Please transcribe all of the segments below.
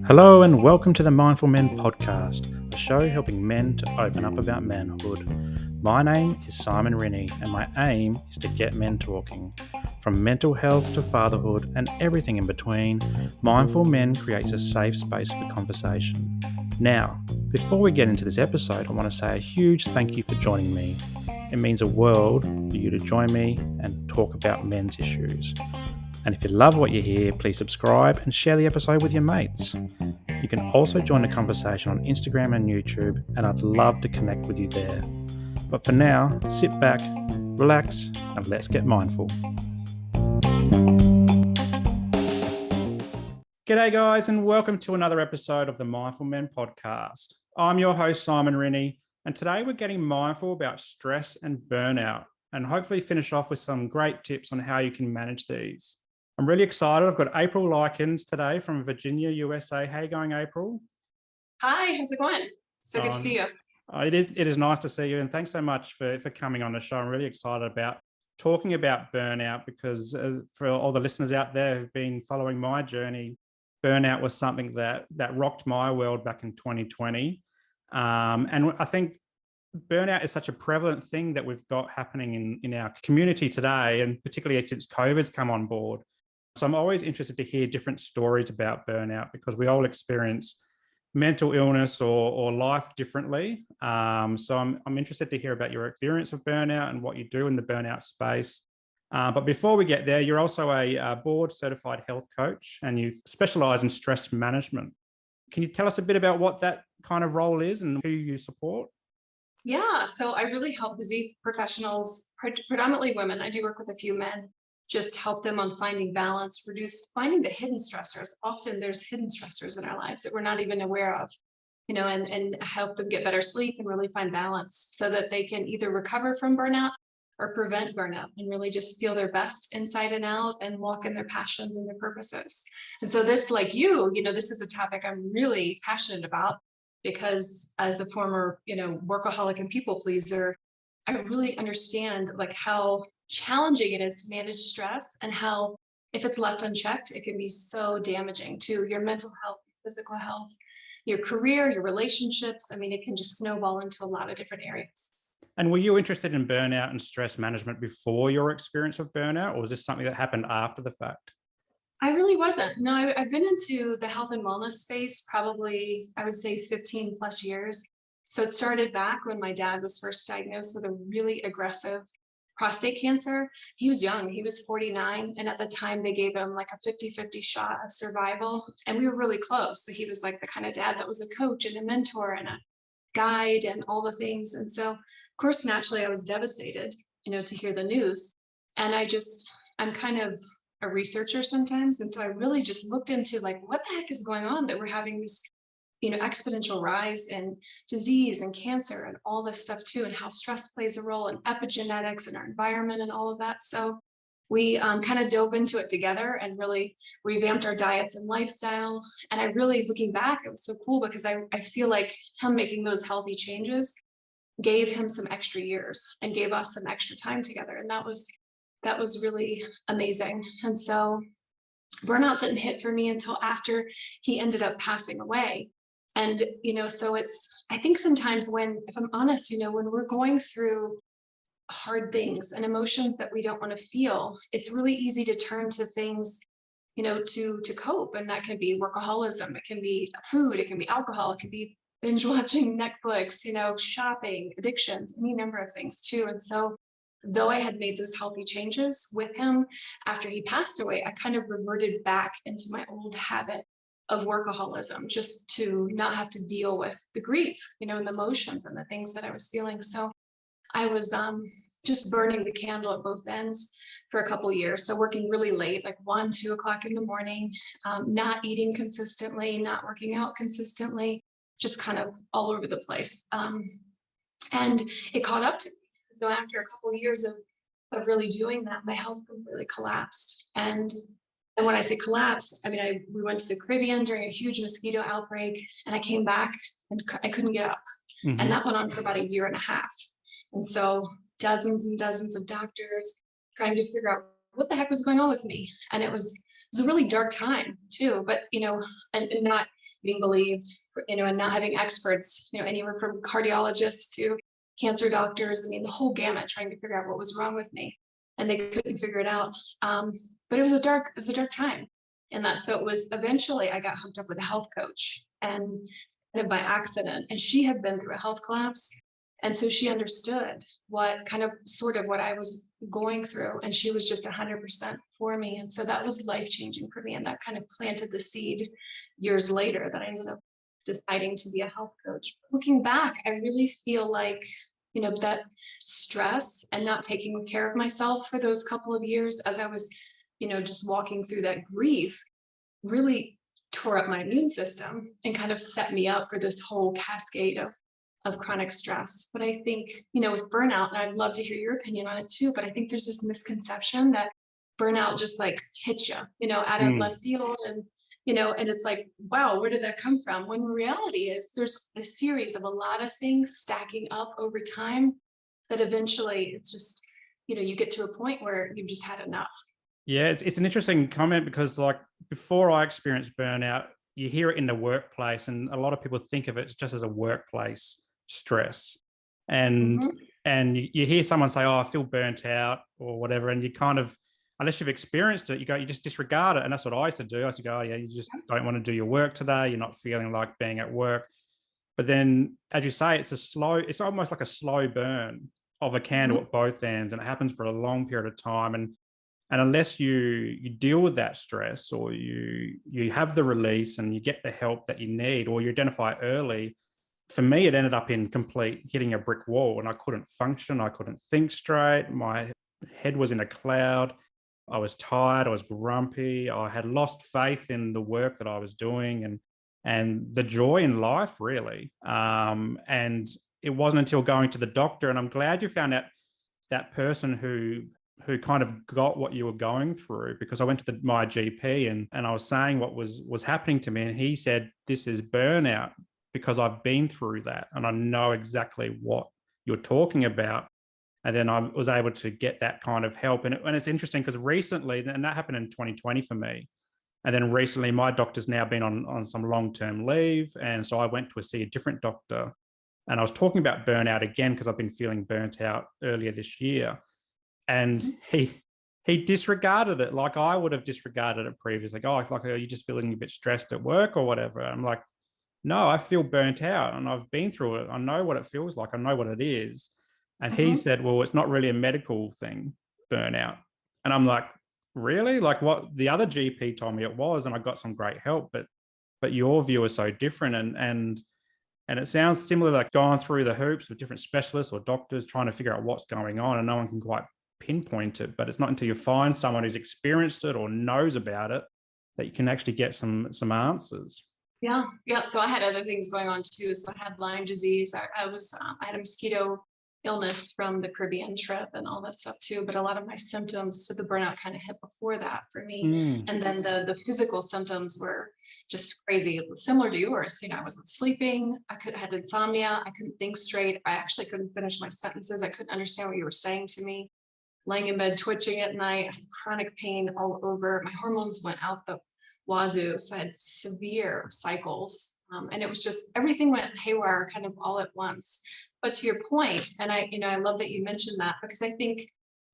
Hello and welcome to the Mindful Men podcast, a show helping men to open up about manhood. My name is Simon Rennie and my aim is to get men talking. From mental health to fatherhood and everything in between, Mindful Men creates a safe space for conversation. Now, before we get into this episode, I want to say a huge thank you for joining me. It means a world for you to join me and talk about men's issues. And if you love what you hear, please subscribe and share the episode with your mates. You can also join the conversation on Instagram and YouTube, and I'd love to connect with you there. But for now, sit back, relax, and let's get mindful. G'day guys, and welcome to another episode of the Mindful Men podcast. I'm your host, Simon Rennie, and today we're getting mindful about stress and burnout, and hopefully finish off with some great tips on how you can manage these. I'm really excited. I've got April Likins today from Virginia, USA. How are you going, April? Hi, how's it going? So good to see you. It is nice to see you, and thanks so much for coming on the show. I'm really excited about talking about burnout because for all the listeners out there who've been following my journey, burnout was something that rocked my world back in 2020. And I think burnout is such a prevalent thing that we've got happening in our community today, and particularly since COVID's come on board. So I'm always interested to hear different stories about burnout because we all experience mental illness or life differently. So I'm interested to hear about your experience of burnout and what you do in the burnout space. But before we get there, you're also a board certified health coach and you specialise in stress management. Can you tell us a bit about what that kind of role is and who you support? Yeah, so I really help busy professionals, predominantly women. I do work with a few men, just help them on finding balance, finding the hidden stressors. Often there's hidden stressors in our lives that we're not even aware of, and help them get better sleep and really find balance so that they can either recover from burnout or prevent burnout and really just feel their best inside and out and walk in their passions and their purposes. And so this, like this is a topic I'm really passionate about because as a former, workaholic and people pleaser, I really understand like how challenging it is to manage stress and how if it's left unchecked, it can be so damaging to your mental health, physical health, your career, your relationships. I mean, it can just snowball into a lot of different areas. And were you interested in burnout and stress management before your experience of burnout, or was this something that happened after the fact? I really wasn't. No, I've been into the health and wellness space probably, I would say 15 plus years. So it started back when my dad was first diagnosed with a really aggressive prostate cancer. He was young, he was 49. And at the time they gave him like a 50-50 shot of survival. And we were really close. So he was like the kind of dad that was a coach and a mentor and a guide and all the things. And so, of course, naturally I was devastated, to hear the news. And I'm kind of a researcher sometimes. And so I really just looked into like, what the heck is going on that we're having this exponential rise in disease and cancer and all this stuff too, and how stress plays a role in epigenetics and our environment and all of that. So we kind of dove into it together and really revamped our diets and lifestyle. And I really, looking back, it was so cool because I feel like him making those healthy changes gave him some extra years and gave us some extra time together. And that was really amazing. And so burnout didn't hit for me until after he ended up passing away. And, so I think sometimes if I'm honest, when we're going through hard things and emotions that we don't want to feel, it's really easy to turn to things, to cope. And that can be workaholism. It can be food. It can be alcohol. It can be binge watching Netflix, shopping, addictions, any number of things too. And so though I had made those healthy changes with him after he passed away, I kind of reverted back into my old habit of workaholism, just to not have to deal with the grief, and the emotions and the things that I was feeling. So I was just burning the candle at both ends for a couple of years. So working really late, like 1, 2 o'clock in the morning, not eating consistently, not working out consistently, just kind of all over the place. And it caught up to me. So after a couple of years of really doing that, my health completely collapsed. And when I say collapsed, I mean, we went to the Caribbean during a huge mosquito outbreak and I came back and I couldn't get up. Mm-hmm. And that went on for about 1.5 years. And so dozens and dozens of doctors trying to figure out what the heck was going on with me? And it was a really dark time too, but, and not being believed, and not having experts, anywhere from cardiologists to cancer doctors. I mean, the whole gamut, trying to figure out what was wrong with me, and they couldn't figure it out. But it was a dark time. And that, so it was, eventually I got hooked up with a health coach, and kind of by accident, and she had been through a health collapse. And so she understood what kind of sort of what I was going through. And she was just 100% for me. And so that was life changing for me. And that kind of planted the seed years later that I ended up deciding to be a health coach. Looking back, I really feel like, that stress and not taking care of myself for those couple of years as I was, just walking through that grief, really tore up my immune system and kind of set me up for this whole cascade of chronic stress. But I think, with burnout, and I'd love to hear your opinion on it too, but I think there's this misconception that burnout just like hits you, out of left field. And it's like, wow, where did that come from? When reality is there's a series of a lot of things stacking up over time that eventually it's just, you get to a point where you've just had enough. Yeah, it's an interesting comment because, like, before I experienced burnout, you hear it in the workplace, and a lot of people think of it just as a workplace stress. And Mhm. and you hear someone say, "Oh, I feel burnt out," or whatever, and you kind of, unless you've experienced it, you just disregard it. And that's what I used to do. I used to go, "Oh yeah, you just don't want to do your work today. You're not feeling like being at work." But then, as you say, it's almost like a slow burn of a candle Mhm. at both ends, and it happens for a long period of time. And unless you deal with that stress, or you have the release and you get the help that you need, or you identify it early, for me, it ended up in complete hitting a brick wall, and I couldn't function. I couldn't think straight. My head was in a cloud. I was tired. I was grumpy. I had lost faith in the work that I was doing, and the joy in life, really. And it wasn't until going to the doctor, and I'm glad you found out that person who kind of got what you were going through, because I went to my GP, and I was saying what was happening to me, and he said, "This is burnout, because I've been through that and I know exactly what you're talking about." And then I was able to get that kind of help. And it's interesting because recently, and that happened in 2020 for me. And then recently, my doctor's now been on some long-term leave. And so I went to see a different doctor, and I was talking about burnout again because I've been feeling burnt out earlier this year. And Mhm. he disregarded it like I would have disregarded it previously. Like, oh, like, are you just feeling a bit stressed at work or whatever? I'm like, no, I feel burnt out and I've been through it. I know what it feels like. I know what it is. And he Mhm. said, well, it's not really a medical thing, burnout. And I'm like, really? Like, what the other GP told me it was, and I got some great help, but your view is so different. And it sounds similar, like going through the hoops with different specialists or doctors trying to figure out what's going on, and no one can quite pinpoint it. But it's not until you find someone who's experienced it or knows about it that you can actually get some answers. Yeah, yeah. So I had other things going on too. So I had Lyme disease. I had a mosquito illness from the Caribbean trip and all that stuff too. But a lot of my symptoms to the burnout kind of hit before that for me. Mm. And then the physical symptoms were just crazy, similar to yours. I wasn't sleeping. I had insomnia. I couldn't think straight. I actually couldn't finish my sentences. I couldn't understand what you were saying to me. Laying in bed, twitching at night, I had chronic pain all over. My hormones went out the wazoo. So I had severe cycles. And it was just everything went haywire kind of all at once. But to your point, and I love that you mentioned that, because I think,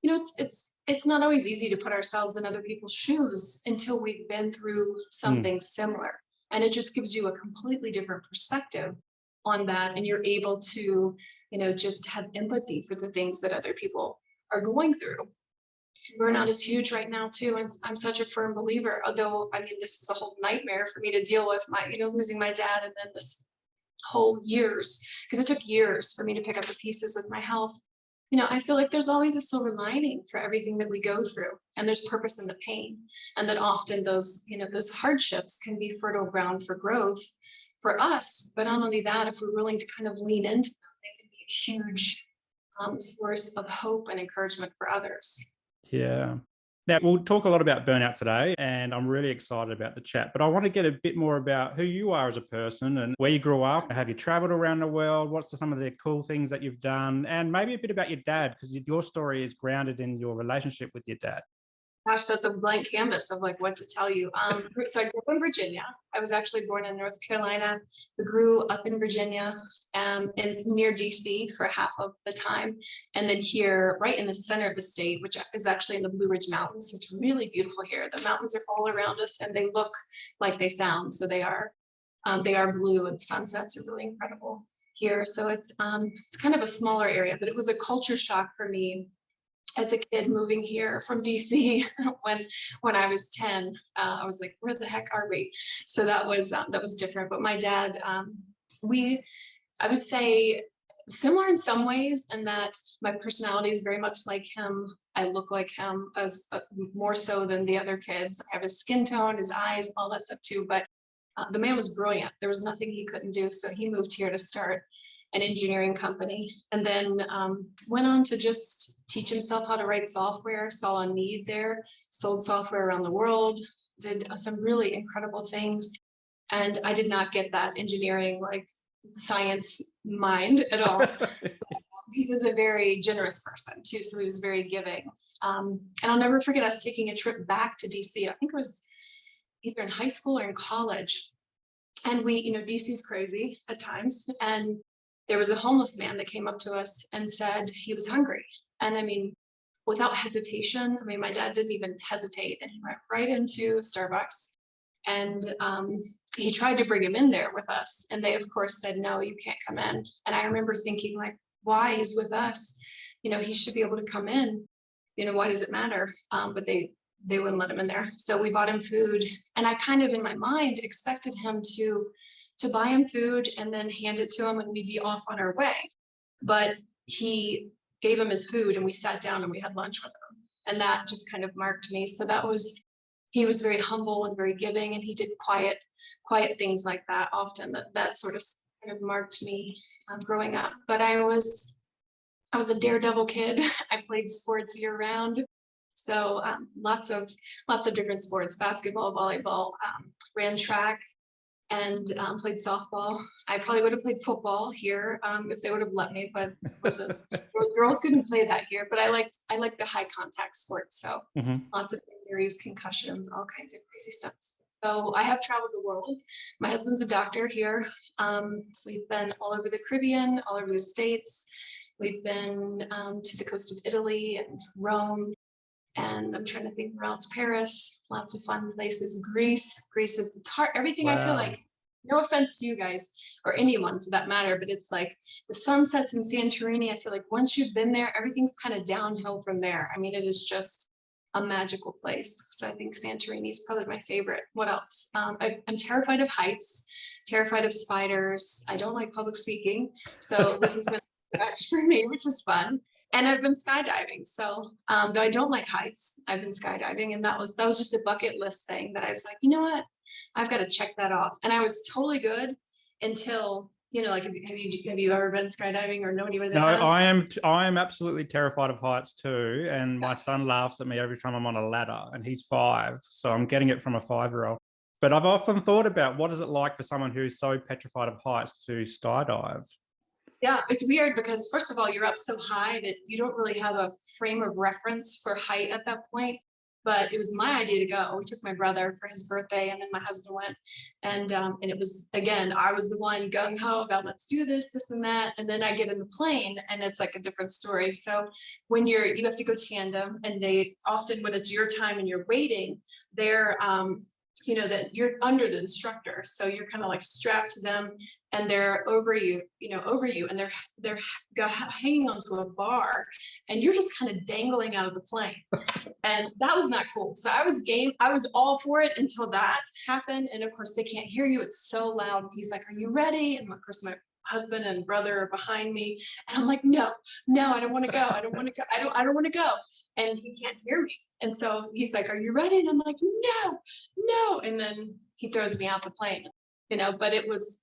it's not always easy to put ourselves in other people's shoes until we've been through Mm. something similar. And it just gives you a completely different perspective on that. And you're able to, just have empathy for the things that other people are going through. Burnout is huge right now too, and I'm such a firm believer. Although I mean, this was a whole nightmare for me to deal with, my losing my dad, and then this whole years, because it took years for me to pick up the pieces of my health. I feel like there's always a silver lining for everything that we go through, and there's purpose in the pain, and that often those hardships can be fertile ground for growth for us. But not only that, if we're willing to kind of lean into them, they can be a huge source of hope and encouragement for others. Yeah. Now, we'll talk a lot about burnout today, and I'm really excited about the chat. But I want to get a bit more about who you are as a person and where you grew up. Have you traveled around the world? What's some of the cool things that you've done? And maybe a bit about your dad, because your story is grounded in your relationship with your dad. Gosh, that's a blank canvas of like what to tell you. So I grew up in Virginia. I was actually born in North Carolina. I grew up in Virginia, and near DC for half of the time, and then here, right in the center of the state, which is actually in the Blue Ridge Mountains. It's really beautiful here. The mountains are all around us, and they look like they sound. So they are blue, and the sunsets are really incredible here. So it's kind of a smaller area, but it was a culture shock for me as a kid moving here from DC when I was 10. I was like, where the heck are we? So that was different. But my dad, I would say similar in some ways, in that my personality is very much like him. I look like him, as more so than the other kids. I have his skin tone, his eyes, all that stuff too. But the man was brilliant. There was nothing he couldn't do. So he moved here to start an engineering company, and then went on to just teach himself how to write software, saw a need there, sold software around the world, did some really incredible things. And I did not get that engineering, like science mind at all. He was a very generous person too, so he was very giving. And I'll never forget us taking a trip back to DC. I think it was either in high school or in college. And we, DC's crazy at times. And there was a homeless man that came up to us and said he was hungry. And I mean, without hesitation, my dad didn't even hesitate, and he went right into Starbucks, and he tried to bring him in there with us. And they, of course, said, no, you can't come in. And I remember thinking, like, why? He's with us. He should be able to come in. Why does it matter? But they wouldn't let him in there. So we bought him food. And I kind of, in my mind, expected him to buy him food and then hand it to him, and we'd be off on our way. But he gave him his food, and we sat down and we had lunch with him. And that just kind of marked me. So he was very humble and very giving, and he did quiet things like that often. That sort of kind of marked me growing up. But I was a daredevil kid. I played sports year round. So lots of different sports: basketball, volleyball, ran track, and played softball. I probably would have played football here if they would have let me, but girls couldn't play that here. But I liked the high contact sports. So lots of injuries, concussions, all kinds of crazy stuff. So I have traveled the world. My husband's a doctor here. We've been all over the Caribbean, all over the States. We've been to the coast of Italy and Rome. And I'm trying to think where else. Paris, lots of fun places. Greece is the everything. Wow. I feel like, no offense to you guys or anyone for that matter, but it's like the sunsets in Santorini. I feel like once you've been there, everything's kind of downhill from there. It is just a magical place. So I think Santorini is probably my favorite. What else? I'm terrified of heights, terrified of spiders. I don't like public speaking. So this has been a stretch for me, which is fun. And I've been skydiving. So though I don't like heights, I've been skydiving. And that was just a bucket list thing that I was like, you know what? I've got to check that off. And I was totally good until, like, have you ever been skydiving or know anybody that has? No, I am absolutely terrified of heights too. And my son laughs at me every time I'm on a ladder, and he's 5. So I'm getting it from a 5-year-old. But I've often thought about, what is it like for someone who's so petrified of heights to skydive? Yeah, it's weird because, first of all, you're up so high that you don't really have a frame of reference for height at that point. But it was my idea to go. We took my brother for his birthday, and then my husband went. And it was, again, I was the one gung ho about, let's do this and that. And then I get in the plane, and it's like a different story. So when you have to go tandem, and they often, when it's your time and you're waiting, they're that you're under the instructor, so you're kind of like strapped to them, and they're over you, and they're hanging onto a bar, and you're just kind of dangling out of the plane. And that was not cool. So I was all for it until that happened. And of course they can't hear you, it's so loud. He's like, are you ready? And of course my husband and brother are behind me, and I'm like, no, I don't want to go. I don't want to go. And he can't hear me. And so he's like, are you ready? And I'm like, no. And then he throws me out the plane, but it was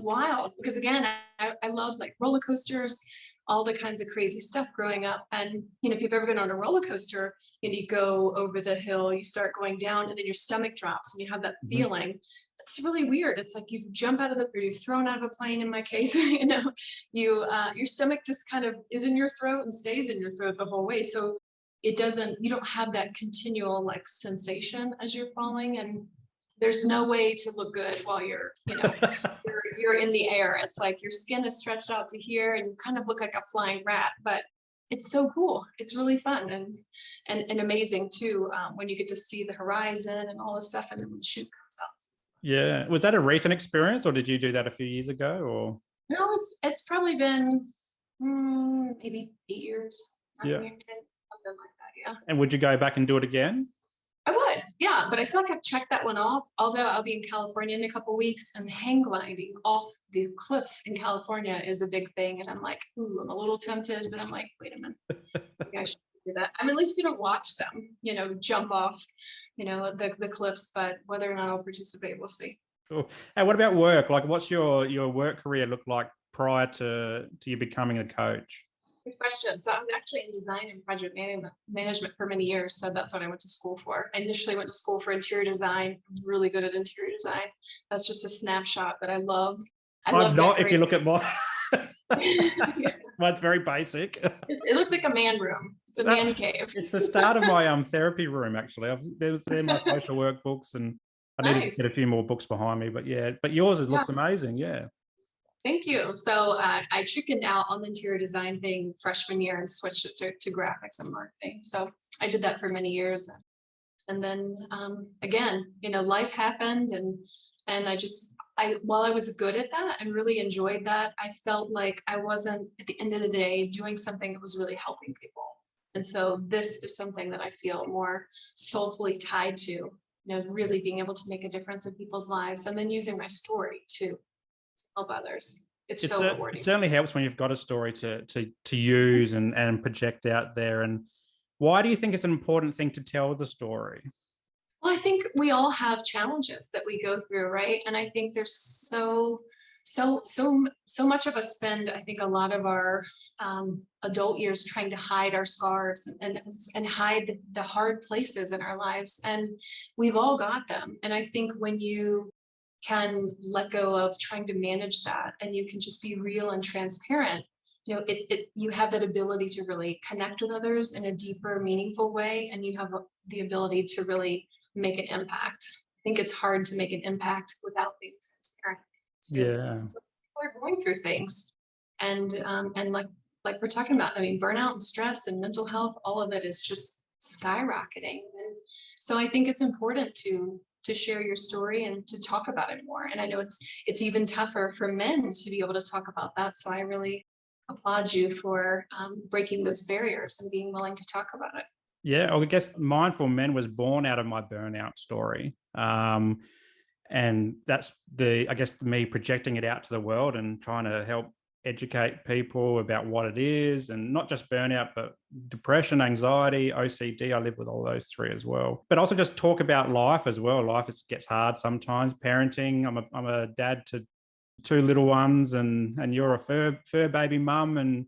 wild because, again, I love like roller coasters, all the kinds of crazy stuff growing up. And, if you've ever been on a roller coaster and you go over the hill, you start going down, and then your stomach drops and you have that feeling. It's really weird. It's like you jump out of or you're thrown out of a plane, in my case, your stomach just kind of is in your throat and stays in your throat the whole way. So it doesn't, you don't have that continual like sensation as you're falling, and there's no way to look good while you're, you're in the air. It's like your skin is stretched out to here and you kind of look like a flying rat, but it's so cool. It's really fun and amazing too, when you get to see the horizon and all this stuff, and then the chute comes out. Yeah. Was that a recent experience, or did you do that a few years ago? Or No, it's probably been maybe 8 years, 9 yeah. years, 10, something like that. Yeah. And would you go back and do it again? I would, yeah, but I feel like I've checked that one off. Although I'll be in California in a couple of weeks, and hang gliding off the cliffs in California is a big thing. And I'm like, ooh, I'm a little tempted, but I'm like, wait a minute, maybe I should do that. I mean, at least you don't watch them, jump off, the cliffs. But whether or not I'll participate, we'll see. Cool. And what about work? Like, what's your work career look like prior to you becoming a coach? Good question. So I was actually in design and project management for many years. So that's what I went to school for. I initially went to school for interior design. I'm really good at interior design. That's just a snapshot, but I love I'm not, decorating. if you look at mine. Mine's very basic. It looks like a man room. It's a man cave. It's the start of my therapy room, actually. They're my social work books, and I need to get a few more books behind me. But yeah, but yours looks amazing. Yeah. Thank you. So I chickened out on the interior design thing freshman year and switched it to graphics and marketing. So I did that for many years. And then again, life happened, and while I was good at that and really enjoyed that, I felt like I wasn't at the end of the day doing something that was really helping people. And so this is something that I feel more soulfully tied to, really being able to make a difference in people's lives, and then using my story to help others. It's so rewarding. It certainly helps when you've got a story to use and project out there. And why do you think it's an important thing to tell the story? Well, I think we all have challenges that we go through, right? And I think there's so much of us spend, I think, a lot of our adult years trying to hide our scars and hide the hard places in our lives. And we've all got them. And I think when you can let go of trying to manage that, and you can just be real and transparent, you have that ability to really connect with others in a deeper, meaningful way, and you have the ability to really make an impact. I think it's hard to make an impact without being transparent. So people are going through things, and like we're talking about, I mean, burnout and stress and mental health, all of it is just skyrocketing. And so I think it's important to share your story and to talk about it more. And I know it's even tougher for men to be able to talk about that. So I really applaud you for breaking those barriers and being willing to talk about it. Yeah, I guess Mindful Men was born out of my burnout story. And that's me projecting it out to the world and trying to help educate people about what it is, and not just burnout, but depression, anxiety, OCD. I live with all those three as well. But also just talk about life as well. Life gets hard sometimes. Parenting. I'm a dad to two little ones, and you're a fur baby mum, and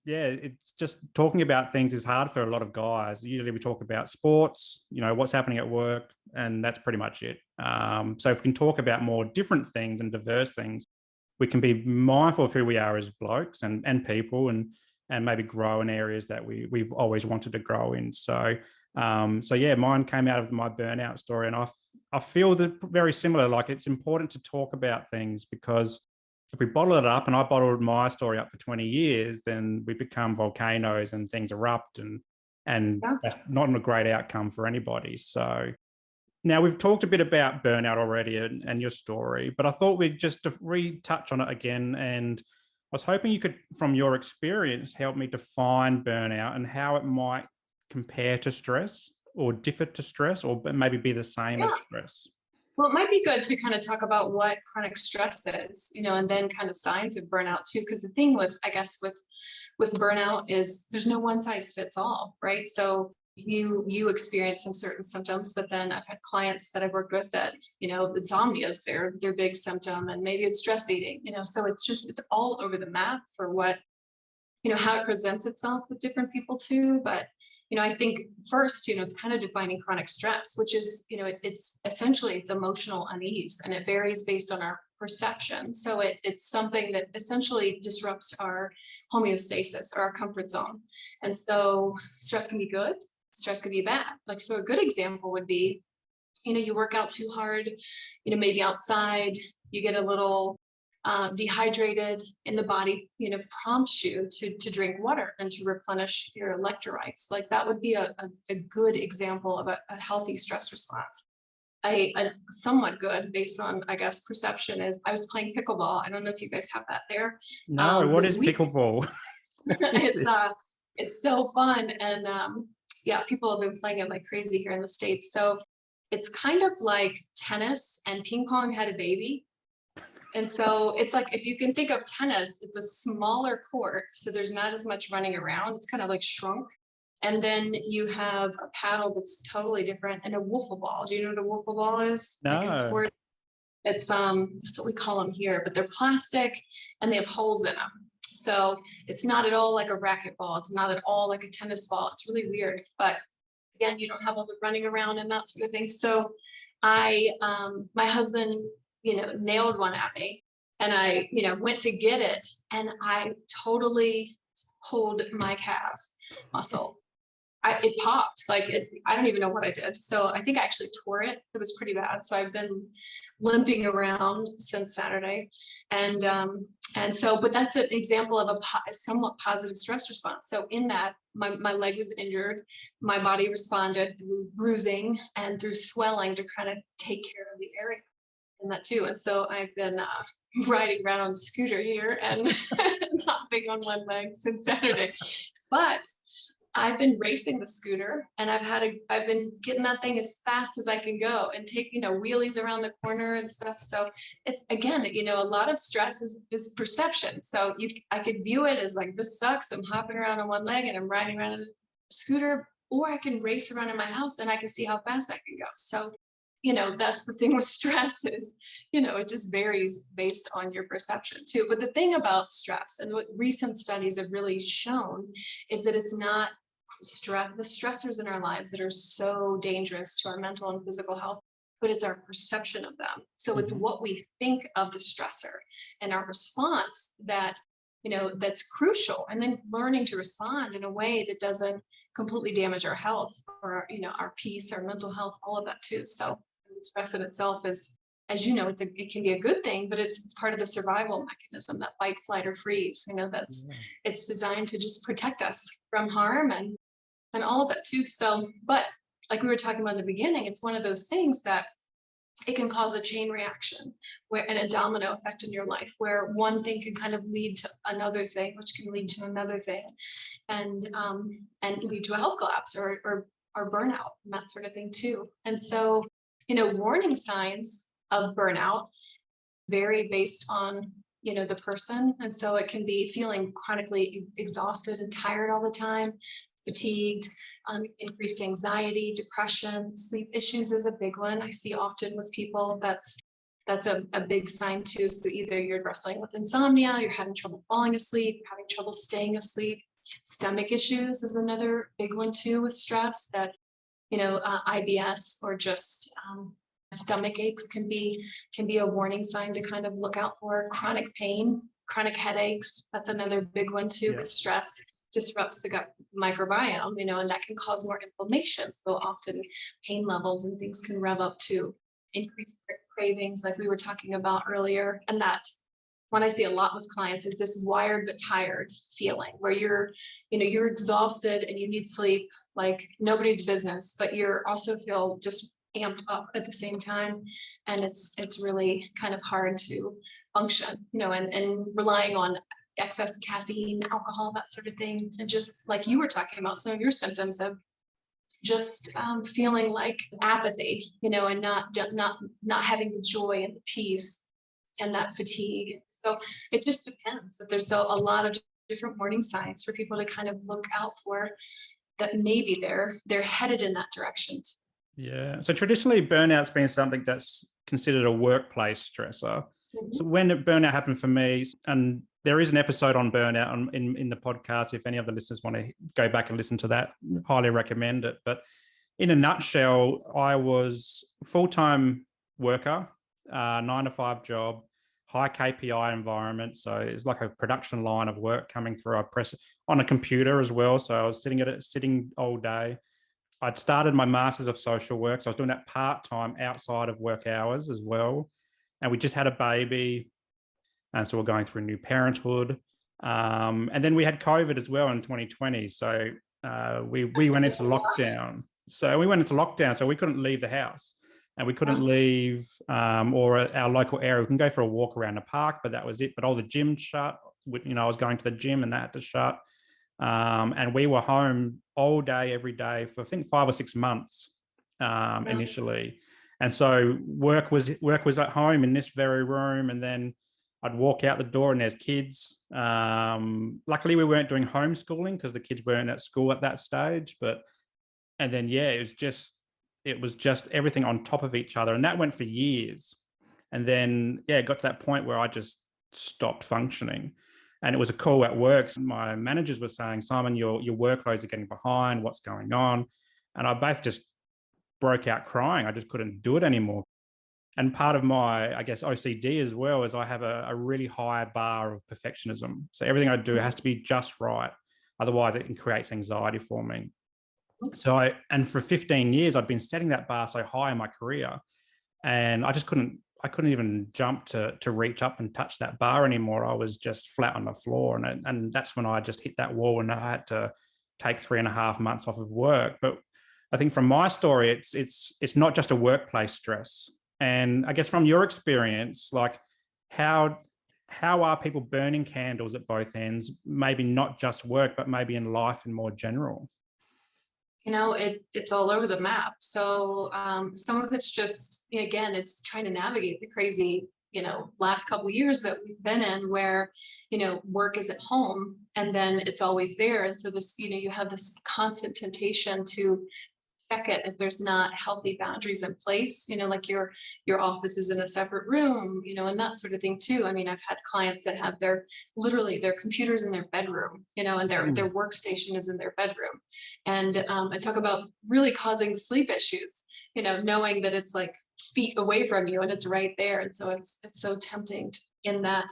it's just talking about things is hard for a lot of guys. Usually we talk about sports, what's happening at work, and that's pretty much it. So if we can talk about more different things and diverse things, we can be mindful of who we are as blokes and people, and maybe grow in areas that we've always wanted to grow in. So mine came out of my burnout story, and I feel that very similar. Like, it's important to talk about things, because if we bottle it up, and I bottled my story up for 20 years, then we become volcanoes and things erupt, and that's not a great outcome for anybody. So now we've talked a bit about burnout already and your story, but I thought we'd just retouch on it again. And I was hoping you could, from your experience, help me define burnout and how it might compare to stress, or differ to stress, or maybe be the same as stress. Well, it might be good to kind of talk about what chronic stress is, and then kind of signs of burnout too. Because the thing with burnout is there's no one size fits all, right? So you experience some certain symptoms, but then I've had clients that I've worked with that, insomnia is their big symptom, and maybe it's stress eating, so it's all over the map for what, how it presents itself with different people too. But I think first, it's kind of defining chronic stress, which is, it's essentially, it's emotional unease, and it varies based on our perception. So it's something that essentially disrupts our homeostasis or our comfort zone. And so stress can be good, stress can be bad. Like, so a good example would be, you work out too hard, maybe outside, you get a little dehydrated, and the body, prompts you to drink water and to replenish your electrolytes. Like, that would be a good example of a healthy stress response. A somewhat good, based on, I guess, perception, is I was playing pickleball. I don't know if you guys have that there. No, what is week. pickleball? It's so fun, and yeah, people have been playing it like crazy here in the States. So it's kind of like tennis and ping pong had a baby. And so it's like, if you can think of tennis, it's a smaller court, so there's not as much running around. It's kind of like shrunk. And then you have a paddle that's totally different, and a wiffle ball. Do you know what a wiffle ball is? Like in No. sports, it's that's what we call them here, but they're plastic and they have holes in them. So it's not at all like a racquetball. It's not at all like a tennis ball. It's really weird. But again, you don't have all the running around and that sort of thing. So my husband, nailed one at me, and I, went to get it, and I totally pulled my calf muscle. It popped, I don't even know what I did. So I think I actually tore it. It was pretty bad. So I've been limping around since Saturday. And so, but that's an example of a somewhat positive stress response. So in that, my leg was injured. My body responded through bruising and through swelling to kind of take care of the area in that too. And so I've been riding around on a scooter here and hopping on one leg since Saturday. But I've been racing the scooter, and I've been getting that thing as fast as I can go and take, wheelies around the corner and stuff. So it's, again, a lot of stress is perception. So I could view it as like, this sucks. I'm hopping around on one leg and I'm riding around on a scooter, or I can race around in my house and I can see how fast I can go. So, that's the thing with stress is, it just varies based on your perception too. But the thing about stress, and what recent studies have really shown, is that it's not the stressors in our lives that are so dangerous to our mental and physical health, but it's our perception of them. So it's what we think of the stressor and our response that's crucial. And then learning to respond in a way that doesn't completely damage our health or, our peace, our mental health, all of that too. So stress in itself is, as you know, it can be a good thing, but it's part of the survival mechanism, that fight, flight, or freeze. It's designed to just protect us from harm and all of that too. So, but like we were talking about in the beginning, it's one of those things that it can cause a chain reaction and a domino effect in your life, where one thing can kind of lead to another thing, which can lead to another thing, and lead to a health collapse or burnout and that sort of thing too. And so, warning signs of burnout vary based on, the person. And so it can be feeling chronically exhausted and tired all the time, fatigued, increased anxiety, depression, sleep issues is a big one. I see often with people that's a big sign too. So either you're wrestling with insomnia, you're having trouble falling asleep, you're having trouble staying asleep. Stomach issues is another big one too with stress, that, IBS or just stomach aches can be a warning sign to kind of look out for. Chronic pain, chronic headaches, that's another big one too, because stress disrupts the gut microbiome, and that can cause more inflammation. So often pain levels and things can rev up to increased cravings, like we were talking about earlier. And that one I see a lot with clients is this wired but tired feeling, where you're exhausted and you need sleep like nobody's business, but you're also feel just amped up at the same time. And it's really kind of hard to function, and relying on excess caffeine, alcohol, that sort of thing. And just like you were talking about, some of your symptoms of just feeling like apathy, and not having the joy and the peace and that fatigue. So it just depends. That there's a lot of different warning signs for people to kind of look out for, that maybe they're headed in that direction. Yeah. So traditionally, burnout's been something that's considered a workplace stressor. So when burnout happened for me, and there is an episode on burnout in the podcast, if any of the listeners want to go back and listen to that, highly recommend it. But in a nutshell, I was a full-time worker, 9-to-5 job, high KPI environment. So it's like a production line of work coming through. I press on a computer as well. So I was sitting all day. I'd started my Masters of Social Work. So I was doing that part-time outside of work hours as well. And we just had a baby. And so we're going through new parenthood. And then we had COVID as well in 2020. So we went into lockdown. So we couldn't leave the house, and we couldn't leave or our local area. We can go for a walk around the park, but that was it. But all the gyms shut. I was going to the gym and that had to shut. And we were home all day, every day for I think 5 or 6 months initially. And so work was at home in this very room, and then I'd walk out the door and there's kids. Luckily, we weren't doing homeschooling because the kids weren't at school at that stage. And then, yeah, it was just everything on top of each other. And that went for years. And then, yeah, it got to that point where I just stopped functioning. And it was a call at work. My managers were saying, Simon, your workloads are getting behind. What's going on? And I basically just broke out crying. I just couldn't do it anymore. And part of my, I guess, OCD as well is I have a really high bar of perfectionism. So everything I do has to be just right. Otherwise, it creates anxiety for me. So and for 15 years, I'd been setting that bar so high in my career, and I couldn't even jump to reach up and touch that bar anymore. I was just flat on the floor. And that's when I just hit that wall and I had to take 3.5 months off of work. But I think from my story, it's not just a workplace stress. And I guess from your experience, like how are people burning candles at both ends? Maybe not just work, but maybe in life in more general. It's all over the map. So some of it's just, again, it's trying to navigate the crazy, last couple of years that we've been in where, work is at home and then it's always there. And so this, you have this constant temptation to check it if there's not healthy boundaries in place, like your office is in a separate room, and that sort of thing too. I mean, I've had clients that have literally their computers in their bedroom, and their workstation is in their bedroom. And I talk about really causing sleep issues, knowing that it's like feet away from you and it's right there. And so it's so tempting in that,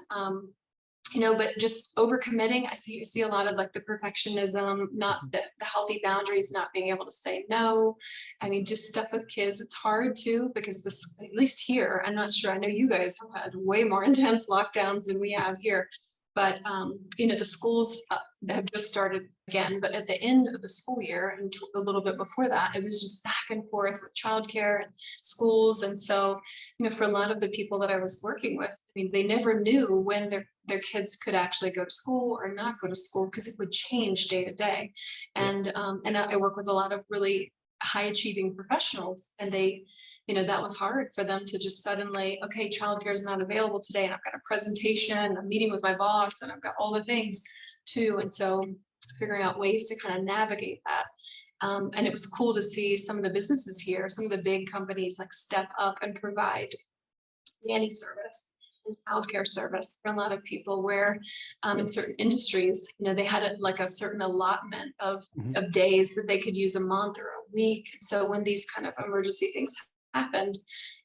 but just overcommitting. I see a lot of like the perfectionism, not the healthy boundaries, not being able to say no. I mean, just stuff with kids. It's hard too, because at least here, I'm not sure. I know you guys have had way more intense lockdowns than we have here. But, the schools have just started again, but at the end of the school year and a little bit before that, it was just back and forth with childcare and schools. And so, for a lot of the people that I was working with, I mean, they never knew when their kids could actually go to school or not go to school because it would change day to day. And I work with a lot of really high achieving professionals, and they, that was hard for them to just suddenly, okay, childcare is not available today, and I've got a presentation, I'm meeting with my boss, and I've got all the things too. And so figuring out ways to kind of navigate that. And it was cool to see some of the businesses here, some of the big companies like step up and provide nanny service and childcare service for a lot of people, where in certain industries, they had a certain allotment of days that they could use a month or a week. So when these kind of emergency things happened,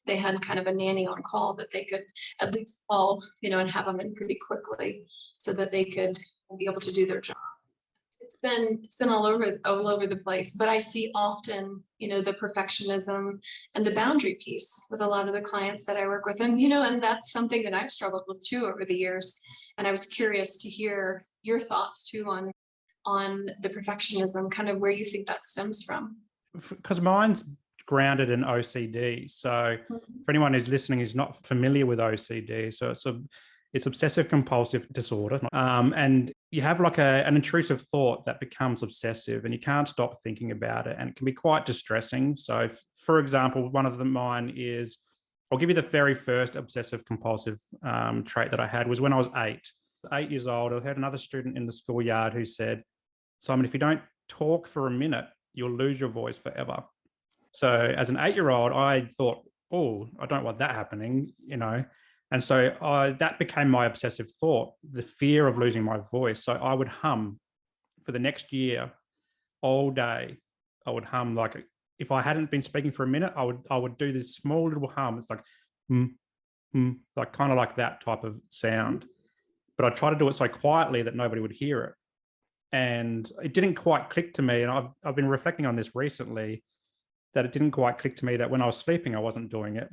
they had kind of a nanny on call that they could at least call, and have them in pretty quickly so that they could be able to do their job. It's been all over the place, but I see often, the perfectionism and the boundary piece with a lot of the clients that I work with. And, and that's something that I've struggled with too over the years. And I was curious to hear your thoughts too on the perfectionism, kind of where you think that stems from. Because mine's grounded in OCD. So for anyone who's listening who's not familiar with OCD, so it's obsessive compulsive disorder. And you have like an intrusive thought that becomes obsessive and you can't stop thinking about it. And it can be quite distressing. So for example, one of mine is, I'll give you the very first obsessive compulsive trait that I had was when I was 8 years old. I had another student in the schoolyard who said, Simon, if you don't talk for a minute, you'll lose your voice forever. So as an 8-year-old, I thought, oh, I don't want that happening, And so that became my obsessive thought, the fear of losing my voice. So I would hum for the next year all day. I would hum, like if I hadn't been speaking for a minute, I would do this small little hum. It's like, like kind of like that type of sound. But I try to do it so quietly that nobody would hear it. And it didn't quite click to me. And I've been reflecting on this recently, that it didn't quite click to me that when I was sleeping, I wasn't doing it.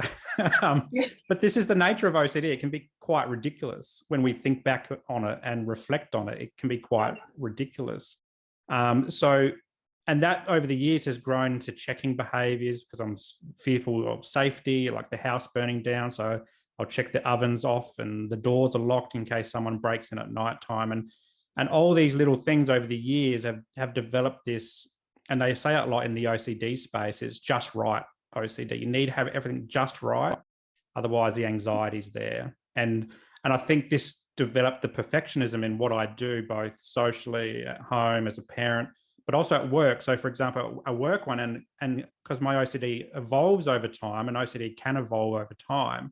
But this is the nature of OCD. It can be quite ridiculous when we think back on it and reflect on it. It can be quite ridiculous. And that over the years has grown into checking behaviors because I'm fearful of safety, like the house burning down. So I'll check the ovens off and the doors are locked in case someone breaks in at nighttime. And all these little things over the years have developed this, and they say it a lot in the OCD space, it's just right OCD. You need to have everything just right. Otherwise the anxiety's there. And I think this developed the perfectionism in what I do, both socially, at home, as a parent, but also at work. So for example, a work one, and because my OCD evolves over time, and OCD can evolve over time.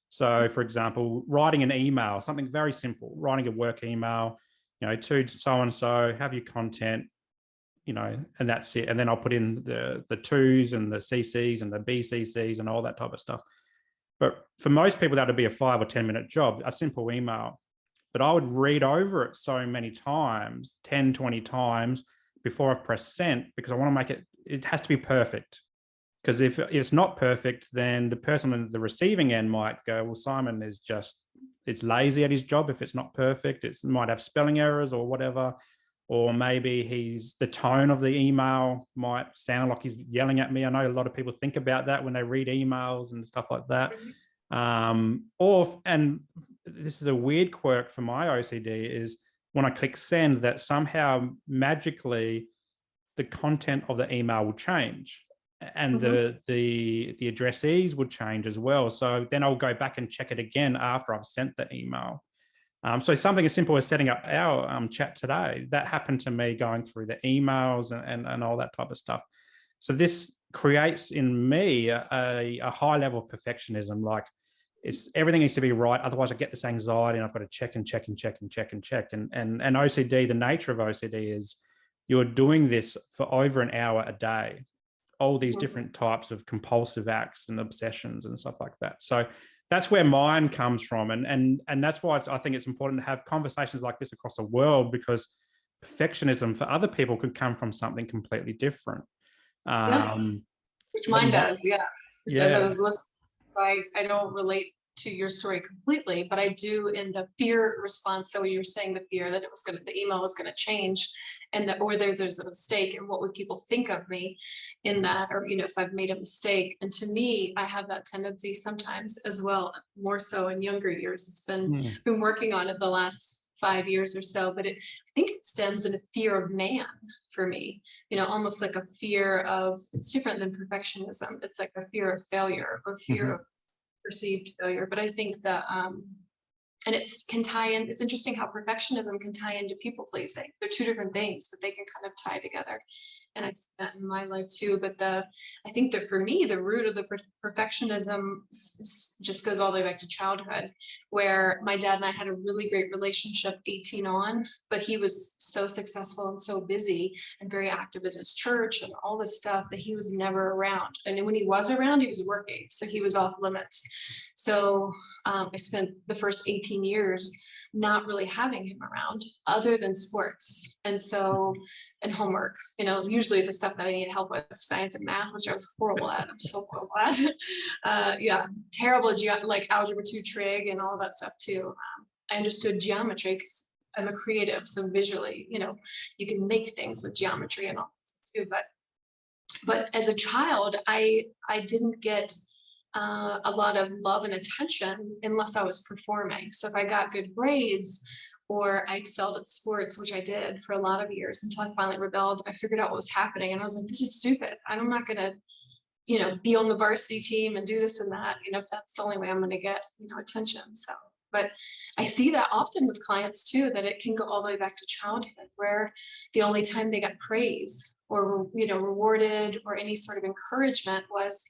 So for example, writing an email, something very simple, writing a work email, to so-and-so, have your content, and that's it. And then I'll put in the twos and the CCs and the BCCs and all that type of stuff. But for most people, that would be a 5 or 10 minute job, a simple email. But I would read over it so many times, 10, 20 times before I've pressed send, because I want to make it has to be perfect. Because if it's not perfect, then the person on the receiving end might go, well, Simon is it's lazy at his job if it's not perfect. It might have spelling errors or whatever. Or maybe the tone of the email might sound like he's yelling at me. I know a lot of people think about that when they read emails and stuff like that. And this is a weird quirk for my OCD, is when I click send, that somehow magically the content of the email will change. And the addressees would change as well. So then I'll go back and check it again after I've sent the email. So something as simple as setting up our chat today, that happened to me going through the emails and all that type of stuff. So this creates in me a high level of perfectionism. Like everything needs to be right. Otherwise I get this anxiety and I've got to check and check and check and check and check. And OCD, the nature of OCD is you're doing this for over an hour a day, all these different types of compulsive acts and obsessions and stuff like that. So that's where mine comes from. And that's why I think it's important to have conversations like this across the world, because perfectionism for other people could come from something completely different. Which mine does, As I was listening, I don't relate to your story completely, but I do in the fear response. So you were saying the fear that the email was going to change, or there's a mistake, and what would people think of me in that, or if I've made a mistake. And to me, I have that tendency sometimes as well, more so in younger years. It's been working on it the last 5 years or so, but I think it stems in a fear of man for me, almost like a fear of, it's different than perfectionism. It's like a fear of failure or fear of perceived failure. But I think that and can tie in. It's interesting how perfectionism can tie into people pleasing. They're two different things, but they can kind of tie together. And I see that in my life too. But I think that for me, the root of the perfectionism just goes all the way back to childhood, where my dad and I had a really great relationship 18 on, but he was so successful and so busy and very active in his church and all this stuff that he was never around. And when he was around, he was working. So he was off limits. So I spent the first 18 years not really having him around other than sports. And homework, usually the stuff that I need help with, science and math, which I was horrible at. I'm so horrible at. Terrible like algebra 2 trig and all that stuff too. I understood geometry because I'm a creative. So visually, you can make things with geometry and all that too. But as a child, I didn't get a lot of love and attention unless I was performing. So if I got good grades or I excelled at sports, which I did for a lot of years until I finally rebelled, I figured out what was happening. And I was like, this is stupid. I'm not going to, be on the varsity team and do this and that, if that's the only way I'm going to get, attention. So, but I see that often with clients too, that it can go all the way back to childhood, where the only time they got praise or, rewarded or any sort of encouragement was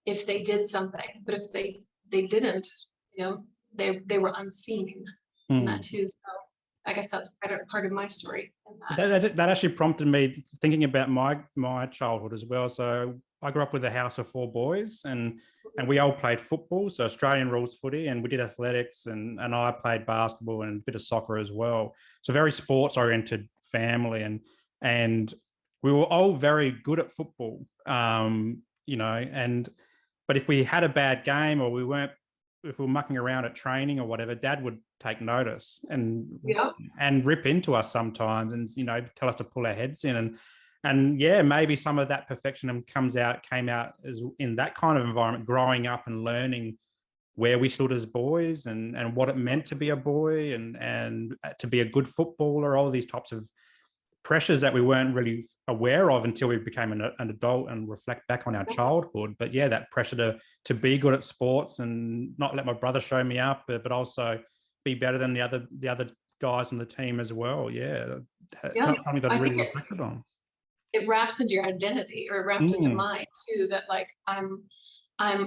if they did something. But if they didn't, they were unseen in that too. So I guess that's part of my story. That actually prompted me thinking about my childhood as well. So I grew up with a house of 4 boys, and and we all played football, so Australian rules footy, and we did athletics, and I played basketball and a bit of soccer as well. So very sports oriented family, and we were all very good at football, but if we had a bad game or if we were mucking around at training or whatever, Dad would take notice and rip into us sometimes, and tell us to pull our heads in, and yeah, maybe some of that perfectionism came out as in that kind of environment, growing up and learning where we stood as boys and what it meant to be a boy and to be a good footballer, all these types of pressures that we weren't really aware of until we became an adult and reflect back on our childhood. But yeah, that pressure to be good at sports and not let my brother show me up, but also be better than the other guys on the team as well. Yeah, it's not something that I really reflected on. It wraps into your identity, or it wraps into mine too, that like I'm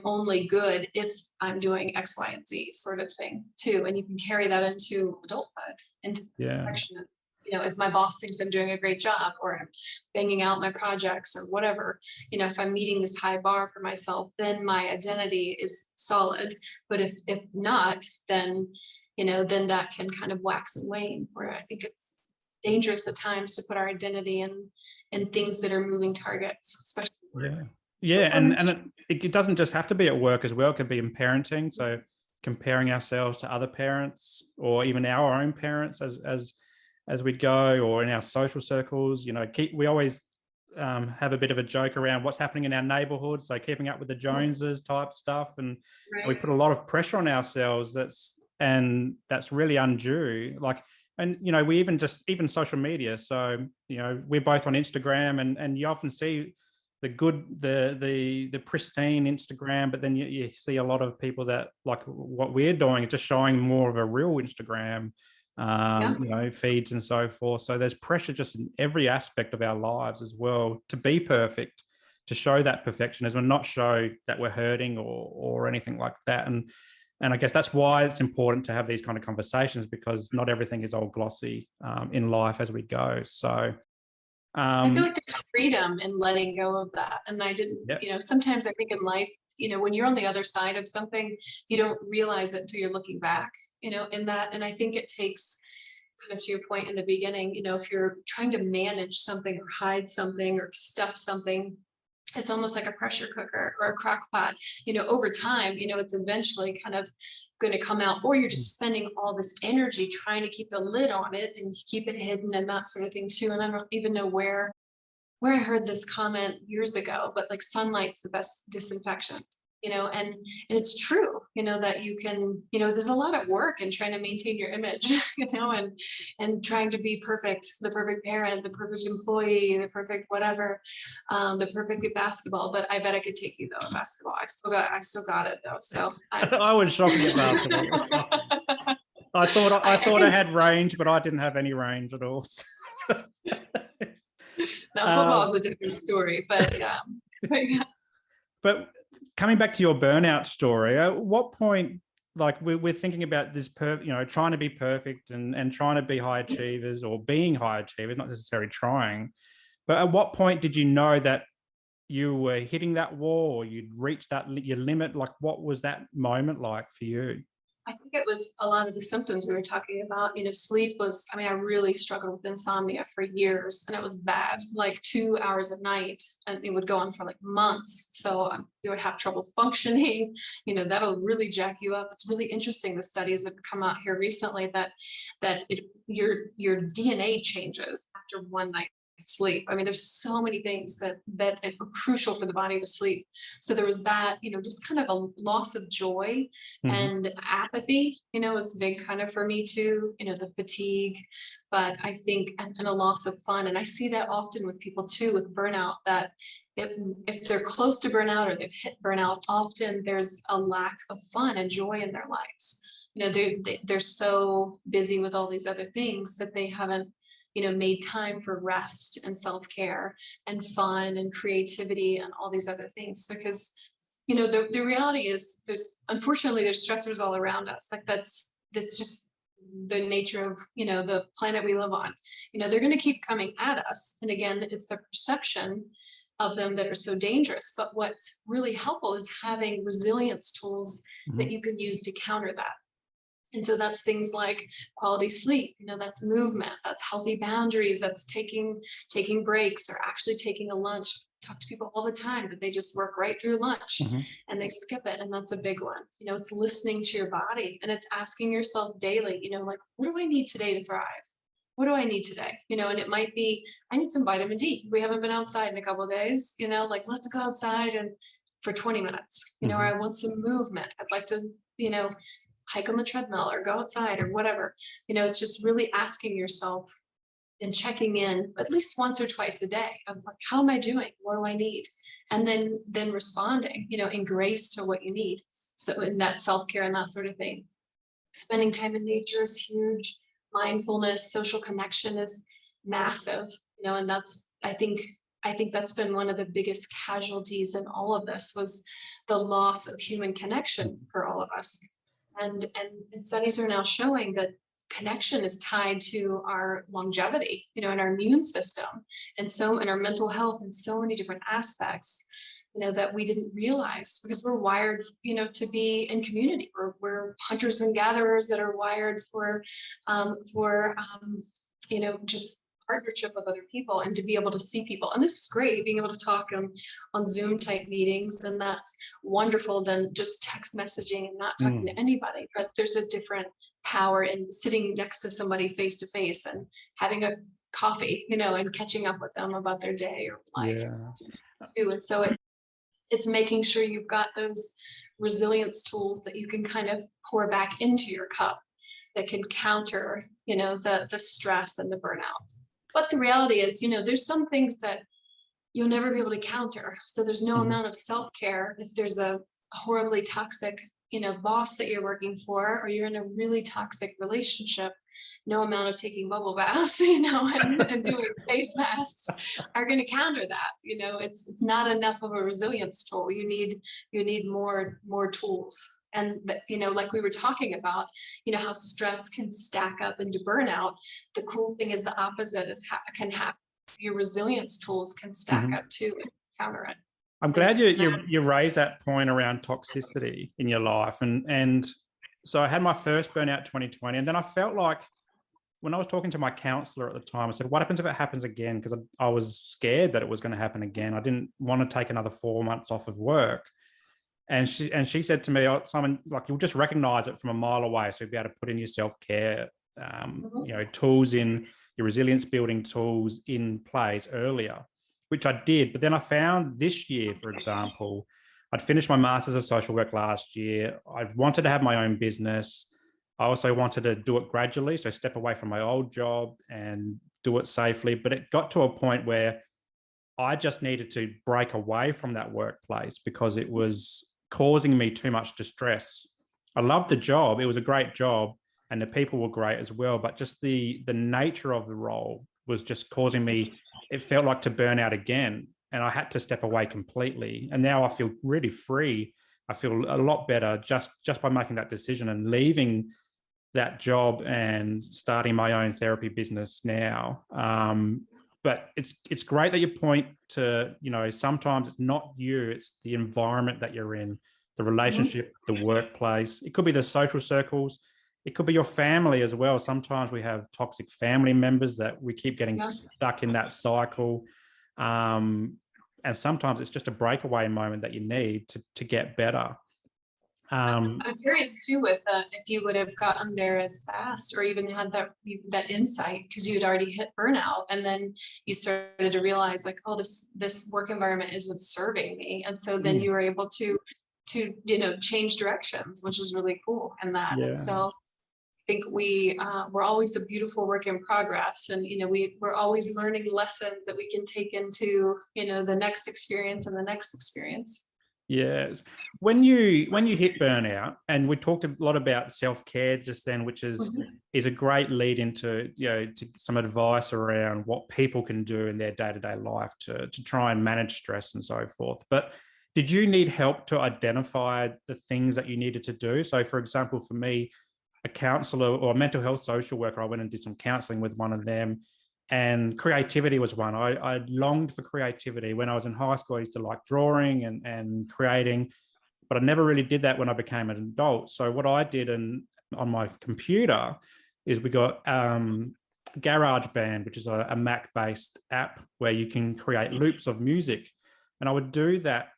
only good if I'm doing X, Y, and Z sort of thing too. And you can carry that into adulthood, into perfection. If my boss thinks I'm doing a great job, or I'm banging out my projects or whatever, if I'm meeting this high bar for myself, then my identity is solid. But if not, then, then that can kind of wax and wane, where I think it's dangerous at times to put our identity in things that are moving targets, especially. And it doesn't just have to be at work as well. It could be in parenting. So comparing ourselves to other parents, or even our own parents as we go, or in our social circles. We always have a bit of a joke around what's happening in our neighborhood, so keeping up with the Joneses type stuff, and we put a lot of pressure on ourselves that's really undue. We even social media. So we're both on Instagram, and you often see the pristine Instagram, but then you see a lot of people that, like what we're doing, just showing more of a real Instagram feeds and so forth. So there's pressure just in every aspect of our lives as well to be perfect, to show that perfectionism and not show that we're hurting or anything like that. And I guess that's why it's important to have these kind of conversations, because not everything is all glossy in life as we go. So I feel like there's freedom in letting go of that. And I didn't, sometimes I think in life, when you're on the other side of something, you don't realize it until you're looking back, in that. And I think it takes, kind of to your point in the beginning, if you're trying to manage something or hide something or stuff something, it's almost like a pressure cooker or a crock pot. Over time, it's eventually kind of going to come out, or you're just spending all this energy trying to keep the lid on it and keep it hidden and that sort of thing too. And I don't even know where I heard this comment years ago, but like sunlight's the best disinfection, and it's true, that you can, there's a lot of work in trying to maintain your image, and trying to be perfect, the perfect parent, the perfect employee, the perfect whatever, the perfect basketball. But I bet I could take you though, basketball. I still got it though. So I was shocking at basketball. I thought I had range, but I didn't have any range at all. Now football is a different story, but yeah. But coming back to your burnout story, at what point, like we're thinking about this, trying to be perfect and trying to be high achievers, or being high achievers, not necessarily trying, but at what point did you know that you were hitting that wall, or you'd reached your limit? Like, what was that moment like for you? I think it was a lot of the symptoms we were talking about. Sleep was, I really struggled with insomnia for years, and it was bad, like 2 hours a night, and it would go on for like months. So you would have trouble functioning, that'll really jack you up. It's really interesting, the studies that have come out here recently that your DNA changes after one night sleep. There's so many things that are crucial for the body to sleep. So there was that, just kind of a loss of joy and apathy, was big kind of for me too, the fatigue, but I think, and a loss of fun. And I see that often with people too, with burnout, that if they're close to burnout or they've hit burnout, often there's a lack of fun and joy in their lives. They're so busy with all these other things that they haven't made time for rest and self-care and fun and creativity and all these other things. Because, the reality is unfortunately there's stressors all around us. Like that's just the nature of, the planet we live on. They're going to keep coming at us. And again, it's the perception of them that are so dangerous. But what's really helpful is having resilience tools that you can use to counter that. And so that's things like quality sleep, that's movement, that's healthy boundaries, that's taking breaks or actually taking a lunch. I talk to people all the time, but they just work right through lunch and they skip it. And that's a big one. It's listening to your body, and it's asking yourself daily, like, what do I need today to thrive? What do I need today? And it might be, I need some vitamin D. We haven't been outside in a couple of days, like, let's go outside and for 20 minutes, or I want some movement. I'd like to, hike on the treadmill or go outside or whatever. It's just really asking yourself and checking in at least once or twice a day of like, how am I doing? What do I need? And then responding, in grace to what you need. So in that self-care and that sort of thing. Spending time in nature is huge. Mindfulness, social connection is massive, and that's, I think that's been one of the biggest casualties in all of this, was the loss of human connection for all of us. And studies are now showing that connection is tied to our longevity, and our immune system, and our mental health, and so many different aspects, that we didn't realize, because we're wired, to be in community. We're hunters and gatherers that are wired for just partnership with other people and to be able to see people. And this is great, being able to talk on Zoom type meetings, and that's wonderful than just text messaging and not talking to anybody. But there's a different power in sitting next to somebody face to face and having a coffee, and catching up with them about their day or life. Too. And so it's making sure you've got those resilience tools that you can kind of pour back into your cup that can counter, the stress and the burnout. But the reality is, there's some things that you'll never be able to counter. So there's no amount of self-care. If there's a horribly toxic, boss that you're working for, or you're in a really toxic relationship, no amount of taking bubble baths, and doing face masks are going to counter that. It's not enough of a resilience tool. You need more tools. And like we were talking about, how stress can stack up into burnout. The cool thing is the opposite can happen. Your resilience tools can stack up too and counter it. I'm glad you raised that point around toxicity in your life. And so I had my first burnout 2020, and then I felt like, when I was talking to my counselor at the time, I said, what happens if it happens again? Because I was scared that it was going to happen again. I didn't want to take another 4 months off of work. And she said to me, oh, Simon, like, you'll just recognize it from a mile away. So you'll be able to put in your self-care, tools in, your resilience building tools in place earlier, which I did. But then I found this year, for example, I'd finished my Masters of Social Work last year. I wanted to have my own business. I also wanted to do it gradually, so step away from my old job and do it safely. But it got to a point where I just needed to break away from that workplace because it was causing me too much distress. I loved the job. It was a great job, and the people were great as well. But just the nature of the role was just causing me, it felt like, to burn out again. And I had to step away completely. And now I feel really free. I feel a lot better just by making that decision and leaving that job and starting my own therapy business now. But it's great that you point to, sometimes it's not you, it's the environment that you're in, the relationship, the workplace. It could be the social circles. It could be your family as well. Sometimes we have toxic family members that we keep getting stuck in that cycle. And sometimes it's just a breakaway moment that you need to get better. I'm curious too if you would have gotten there as fast, or even had that insight, because you had already hit burnout, and then you started to realize, like, oh, this work environment isn't serving me, and so then you were able to change directions, which is really cool. And that, so I think we're always a beautiful work in progress, and we're always learning lessons that we can take into the next experience and the next experience. Yes. When you hit burnout, and we talked a lot about self-care just then, which is a great lead into to some advice around what people can do in their day-to-day life to try and manage stress and so forth. But did you need help to identify the things that you needed to do? So, for example, for me, a counselor or a mental health social worker, I went and did some counseling with one of them, And creativity was one. I longed for creativity. When I was in high school, I used to like drawing and creating, but I never really did that when I became an adult. So what I did on my computer is we got GarageBand, which is a Mac-based app where you can create loops of music. And I would do that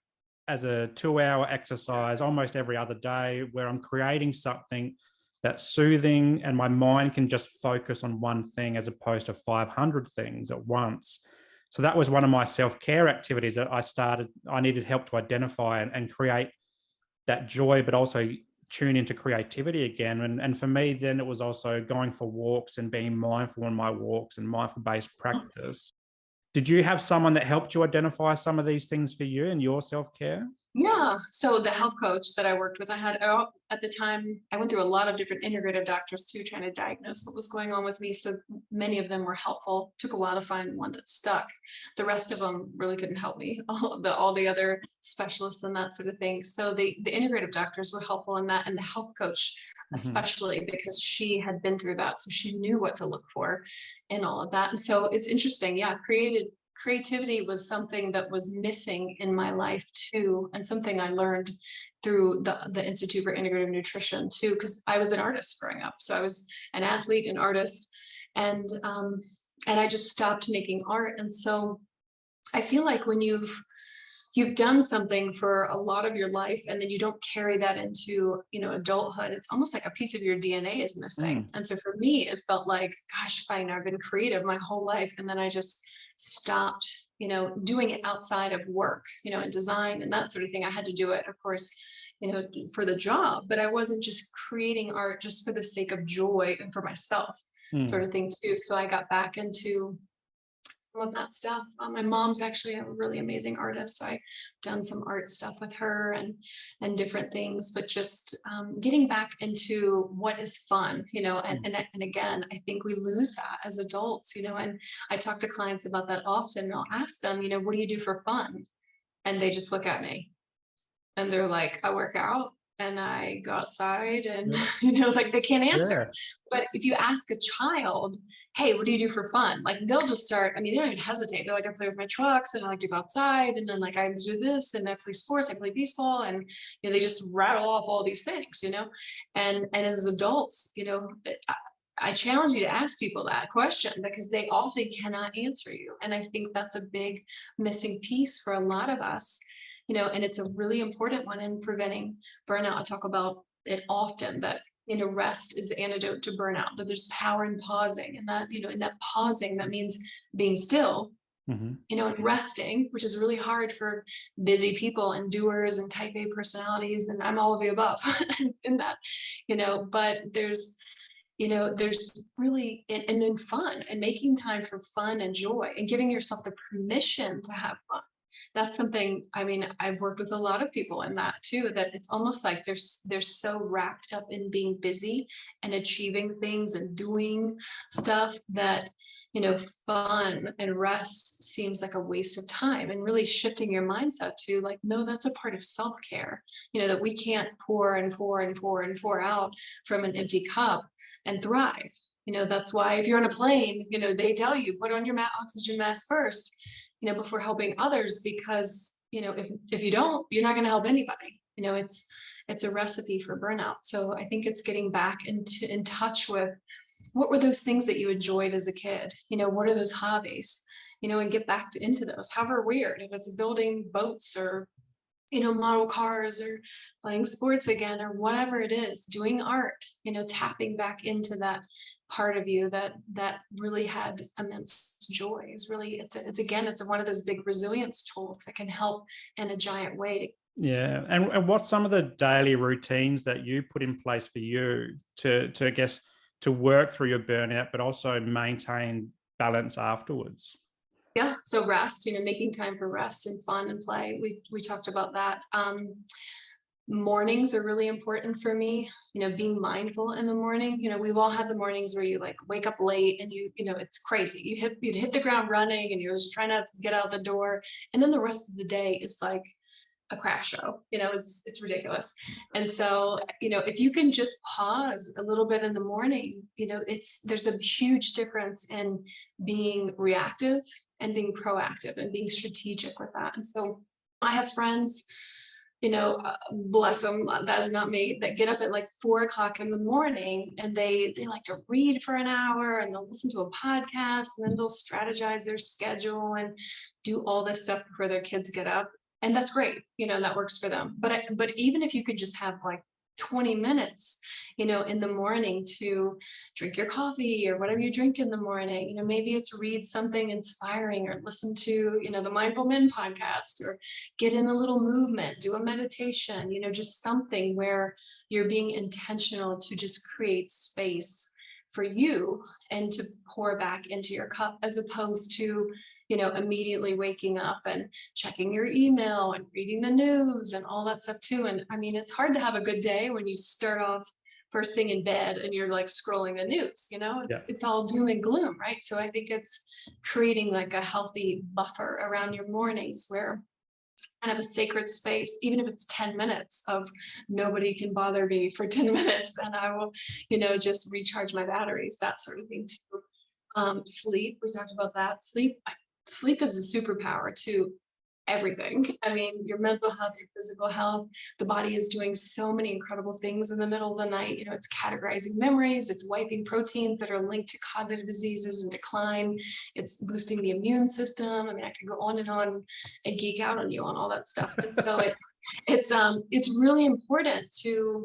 as a 2-hour exercise almost every other day, where I'm creating something that's soothing and my mind can just focus on one thing as opposed to 500 things at once. So that was one of my self-care activities that I needed help to identify and create that joy, but also tune into creativity again. And for me, then it was also going for walks and being mindful on my walks and mindful-based practice. Did you have someone that helped you identify some of these things for you in your self-care? Yeah. So the health coach that I worked with, I had at the time, I went through a lot of different integrative doctors too, trying to diagnose what was going on with me. So many of them were helpful. Took a while to find one that stuck. The rest of them really couldn't help me. All the other specialists and that sort of thing. So the integrative doctors were helpful in that, and the health coach especially, because she had been through that, so she knew what to look for and all of that. And so it's interesting. Yeah, creativity was something that was missing in my life too, and something I learned through the Institute for Integrative Nutrition too, because I was an artist growing up. So I was an athlete, an artist, and I just stopped making art. And so I feel like when you've done something for a lot of your life and then you don't carry that into, adulthood, it's almost like a piece of your DNA is missing. And so for me, it felt like, gosh, I've been creative my whole life, and then I just stopped, doing it outside of work, and design and that sort of thing. I had to do it, of course, for the job, but I wasn't just creating art just for the sake of joy and for myself, sort of thing too. So I got back into some of that stuff. My mom's actually a really amazing artist. So I've done some art stuff with her and different things, but just getting back into what is fun, and again, I think we lose that as adults, and I talk to clients about that often. And I'll ask them, what do you do for fun? And they just look at me and they're like, I work out and I go outside, and like they can't answer. But if you ask a child, hey, what do you do for fun? Like they'll just start, they don't even hesitate. They're like, I play with my trucks and I like to go outside, and then like I do this and I play sports, I play baseball, and they just rattle off all these things, and as adults, I challenge you to ask people that question, because they often cannot answer you. And I think that's a big missing piece for a lot of us, and it's a really important one in preventing burnout. I talk about it often, that rest is the antidote to burnout, that there's power in pausing, and that, in that pausing, that means being still, and resting, which is really hard for busy people and doers and type A personalities. And I'm all of the above in that, but there's really, and in fun, and making time for fun and joy and giving yourself the permission to have fun. That's something, I've worked with a lot of people in that too, that it's almost like they're so wrapped up in being busy and achieving things and doing stuff that, fun and rest seems like a waste of time, and really shifting your mindset to like, no, that's a part of self-care, that we can't pour and pour and pour and pour out from an empty cup and thrive. That's why if you're on a plane, they tell you put on your oxygen mask first, before helping others, because, if you don't, you're not going to help anybody. It's a recipe for burnout. So I think it's getting back in touch with what were those things that you enjoyed as a kid? What are those hobbies? And get back into those, however weird, if it's building boats or, model cars, or playing sports again, or whatever it is, doing art, tapping back into that part of you that really had immense joy. Is really, it's one of those big resilience tools that can help in a giant way. Yeah. And what's some of the daily routines that you put in place for you to I guess, to work through your burnout, but also maintain balance afterwards? Yeah. So rest, making time for rest and fun and play. We talked about that. Mornings are really important for me, being mindful in the morning. We've all had the mornings where you like wake up late and it's crazy. You'd hit the ground running and you're just trying to get out the door. And then the rest of the day is like, a crap show. It's ridiculous. And so, if you can just pause a little bit in the morning, there's a huge difference in being reactive and being proactive and being strategic with that. And so I have friends, bless them, that's not me, that get up at like 4 o'clock in the morning, and they like to read for an hour, and they'll listen to a podcast, and then they'll strategize their schedule and do all this stuff before their kids get up. And that's great. That works for them. But even if you could just have like 20 minutes, in the morning to drink your coffee or whatever you drink in the morning, maybe it's read something inspiring or listen to, the Mindful Men podcast, or get in a little movement, do a meditation, just something where you're being intentional to just create space for you and to pour back into your cup, as opposed to immediately waking up and checking your email and reading the news and all that stuff too. And I mean, it's hard to have a good day when you start off first thing in bed and you're like scrolling the news, it's all doom and gloom, right? So I think it's creating like a healthy buffer around your mornings where kind of a sacred space, even if it's 10 minutes of nobody can bother me for 10 minutes and I will, just recharge my batteries, that sort of thing too. Sleep, we talked about that. Sleep is a superpower to everything. I mean, your mental health, your physical health, the body is doing so many incredible things in the middle of the night. It's categorizing memories, it's wiping proteins that are linked to cognitive diseases and decline, it's boosting the immune system. I mean, I could go on and geek out on you on all that stuff. And so it's really important to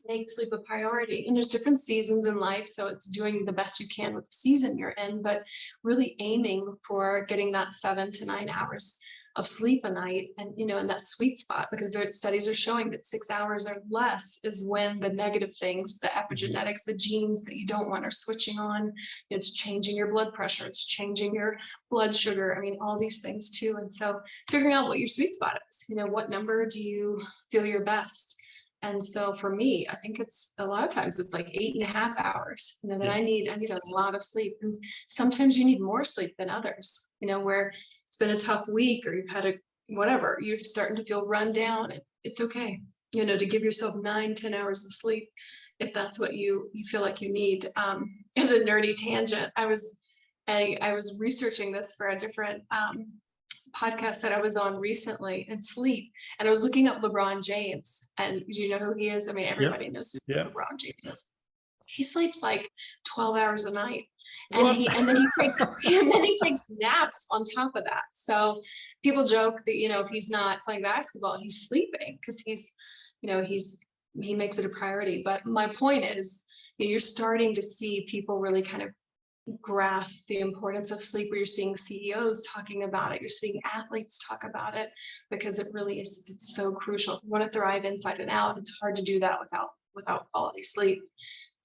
make sleep a priority. And there's different seasons in life, so it's doing the best you can with the season you're in, but really aiming for getting that 7 to 9 hours of sleep a night, and in that sweet spot, because their studies are showing that 6 hours or less is when the negative things, the epigenetics, the genes that you don't want are switching on. It's changing your blood pressure, it's changing your blood sugar, I mean, all these things too. And so figuring out what your sweet spot is, what number do you feel your best. And so for me, I think it's a lot of times it's like 8.5 hours, that I need a lot of sleep. And sometimes you need more sleep than others, where it's been a tough week or you've had whatever, you're starting to feel run down, and it's okay, to give yourself 9-10 hours of sleep if that's what you feel like you need. As a nerdy tangent, I was researching this for a different podcast that I was on recently, and sleep. And I was looking up LeBron James, and do you know who he is? I mean, everybody knows who LeBron James is. He sleeps like 12 hours a night. And then he takes naps on top of that. So people joke that, if he's not playing basketball, he's sleeping because he makes it a priority. But my point is, you're starting to see people really kind of grasp the importance of sleep, where you're seeing CEOs talking about it, you're seeing athletes talk about it, because it really is, it's so crucial. If you want to thrive inside and out, it's hard to do that without quality sleep.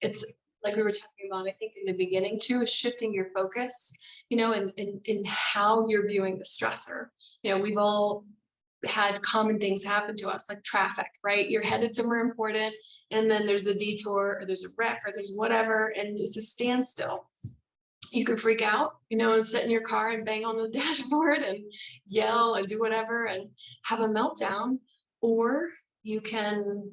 It's like we were talking about, I think in the beginning too, is shifting your focus, in how you're viewing the stressor. We've all had common things happen to us, like traffic, right? You're headed somewhere important, and then there's a detour, or there's a wreck, or there's whatever, and it's a standstill. You can freak out, and sit in your car and bang on the dashboard and yell and do whatever and have a meltdown. Or you can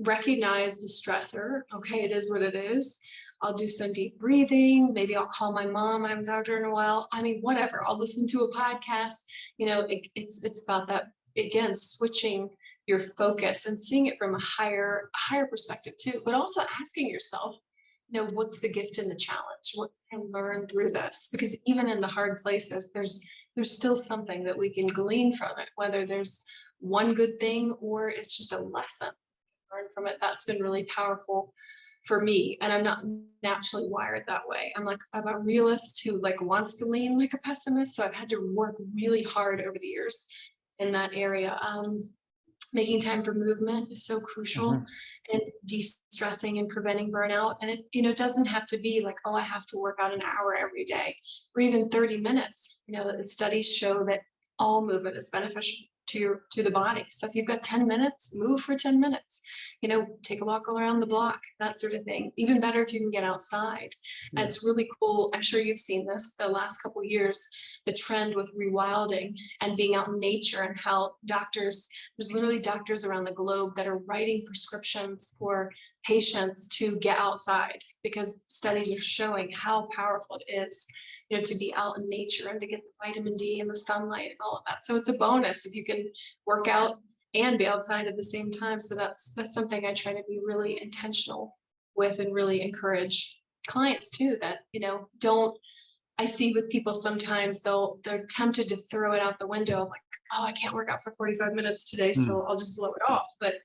recognize the stressor. Okay, it is what it is. I'll do some deep breathing. Maybe I'll call my mom. I haven't talked to her in a while. I mean, whatever. I'll listen to a podcast. It's about that, again, switching your focus and seeing it from a higher perspective too, but also asking yourself, what's the gift in the challenge? What can I learn through this? Because even in the hard places, there's still something that we can glean from it, whether there's one good thing or it's just a lesson. Learn from it. That's been really powerful for me. And I'm not naturally wired that way. I'm a realist who wants to lean like a pessimist. So I've had to work really hard over the years in that area. Making time for movement is so crucial, and de-stressing and preventing burnout. And it doesn't have to be like, I have to work out an hour every day, or even 30 minutes. The studies show that all movement is beneficial to the body. So if you've got 10 minutes, move for 10 minutes, take a walk around the block, that sort of thing. Even better if you can get outside. Yeah. And it's really cool. I'm sure you've seen this the last couple of years, the trend with rewilding and being out in nature, and how there's literally doctors around the globe that are writing prescriptions for patients to get outside, because studies are showing how powerful it is, to be out in nature and to get the vitamin D and the sunlight and all of that. So it's a bonus if you can work out and be outside at the same time. So that's something I try to be really intentional with, and really encourage clients too, that, I see with people sometimes they're tempted to throw it out the window of like, oh, I can't work out for 45 minutes today, so I'll just blow it off. But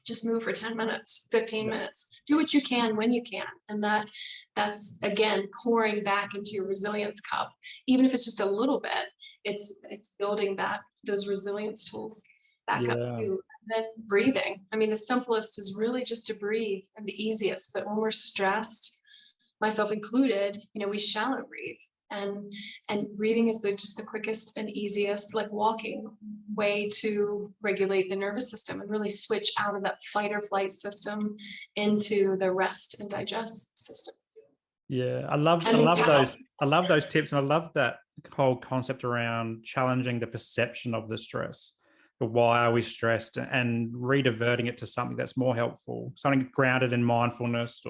just move for 10 minutes, 15 minutes, do what you can when you can. And that's again, pouring back into your resilience cup. Even if it's just a little bit, it's building those resilience tools back up too. And then breathing. I mean, the simplest is really just to breathe, and the easiest, but when we're stressed, myself included, we shallow breathe. And breathing is just the quickest and easiest, like walking, way to regulate the nervous system and really switch out of that fight or flight system into the rest and digest system. Yeah, I love those tips, and I love that whole concept around challenging the perception of the stress. But why are we stressed, and rediverting it to something that's more helpful, something grounded in mindfulness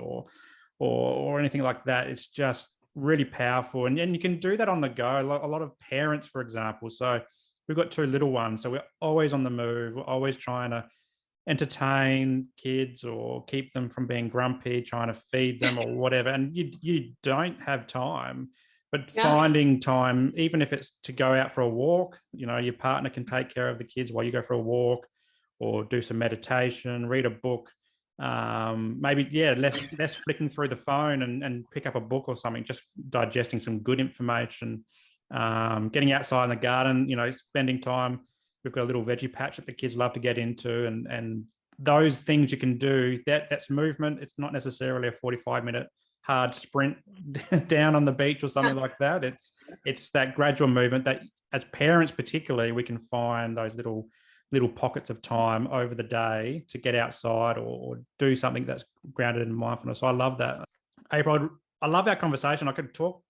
or anything like that. It's just really powerful, and you can do that on the go. A lot of parents, for example, so we've got 2 little ones, so we're always on the move. We're always trying to entertain kids or keep them from being grumpy, trying to feed them or whatever, and you don't have time. But finding time, even if it's to go out for a walk, your partner can take care of the kids while you go for a walk, or do some meditation, read a book. Maybe less flicking through the phone, and pick up a book or something, just digesting some good information, getting outside in the garden, spending time. We've got a little veggie patch that the kids love to get into, and those things you can do. That's movement. It's not necessarily a 45-minute hard sprint down on the beach or something like that. It's that gradual movement that, as parents particularly, we can find those little pockets of time over the day to get outside or do something that's grounded in mindfulness. So I love that. April, I love our conversation. I could talk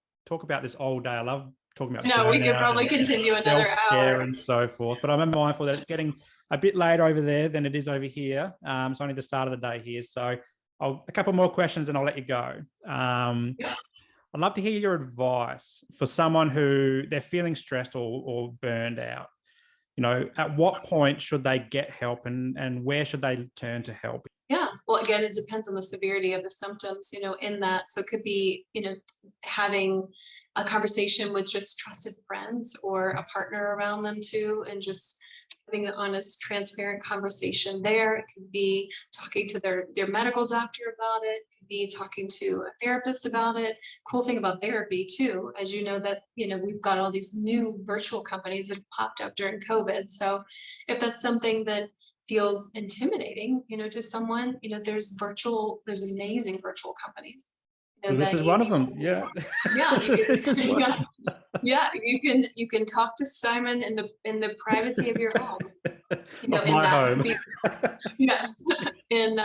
about this all day. I love talking about No, we could probably continue another hour and so forth, but I'm mindful that it's getting a bit later over there than it is over here. It's only the start of the day here. So a couple more questions and I'll let you go. I'd love to hear your advice for someone who they're feeling stressed or burned out. At what point should they get help, and where should they turn to help? Yeah, well, again, it depends on the severity of the symptoms, in that. So it could be, having a conversation with just trusted friends or a partner around them too, and just having an honest, transparent conversation there. It could be talking to their medical doctor about it. It could be talking to a therapist about it. Cool thing about therapy too, as you know, that, we've got all these new virtual companies that popped up during COVID. So if that's something that feels intimidating, to someone, there's amazing virtual companies. This is one of them. Yeah. This is one. You can talk to Simon in the privacy of your home. My home. Yes. In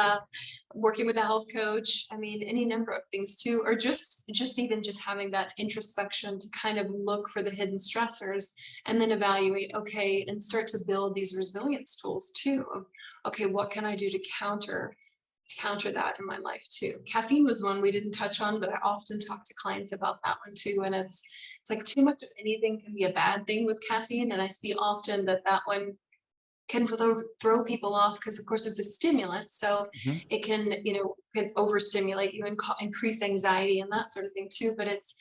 working with a health coach. I mean, any number of things too, or just even having that introspection to kind of look for the hidden stressors and then evaluate, and start to build these resilience tools too of, what can I do to counter that in my life too. Caffeine was one we didn't touch on, but I often talk to clients about that one too. And it's like too much of anything can be a bad thing with caffeine. And I see often that one can throw people off because of course it's a stimulant. So it can, can overstimulate you and increase anxiety and that sort of thing too. But it's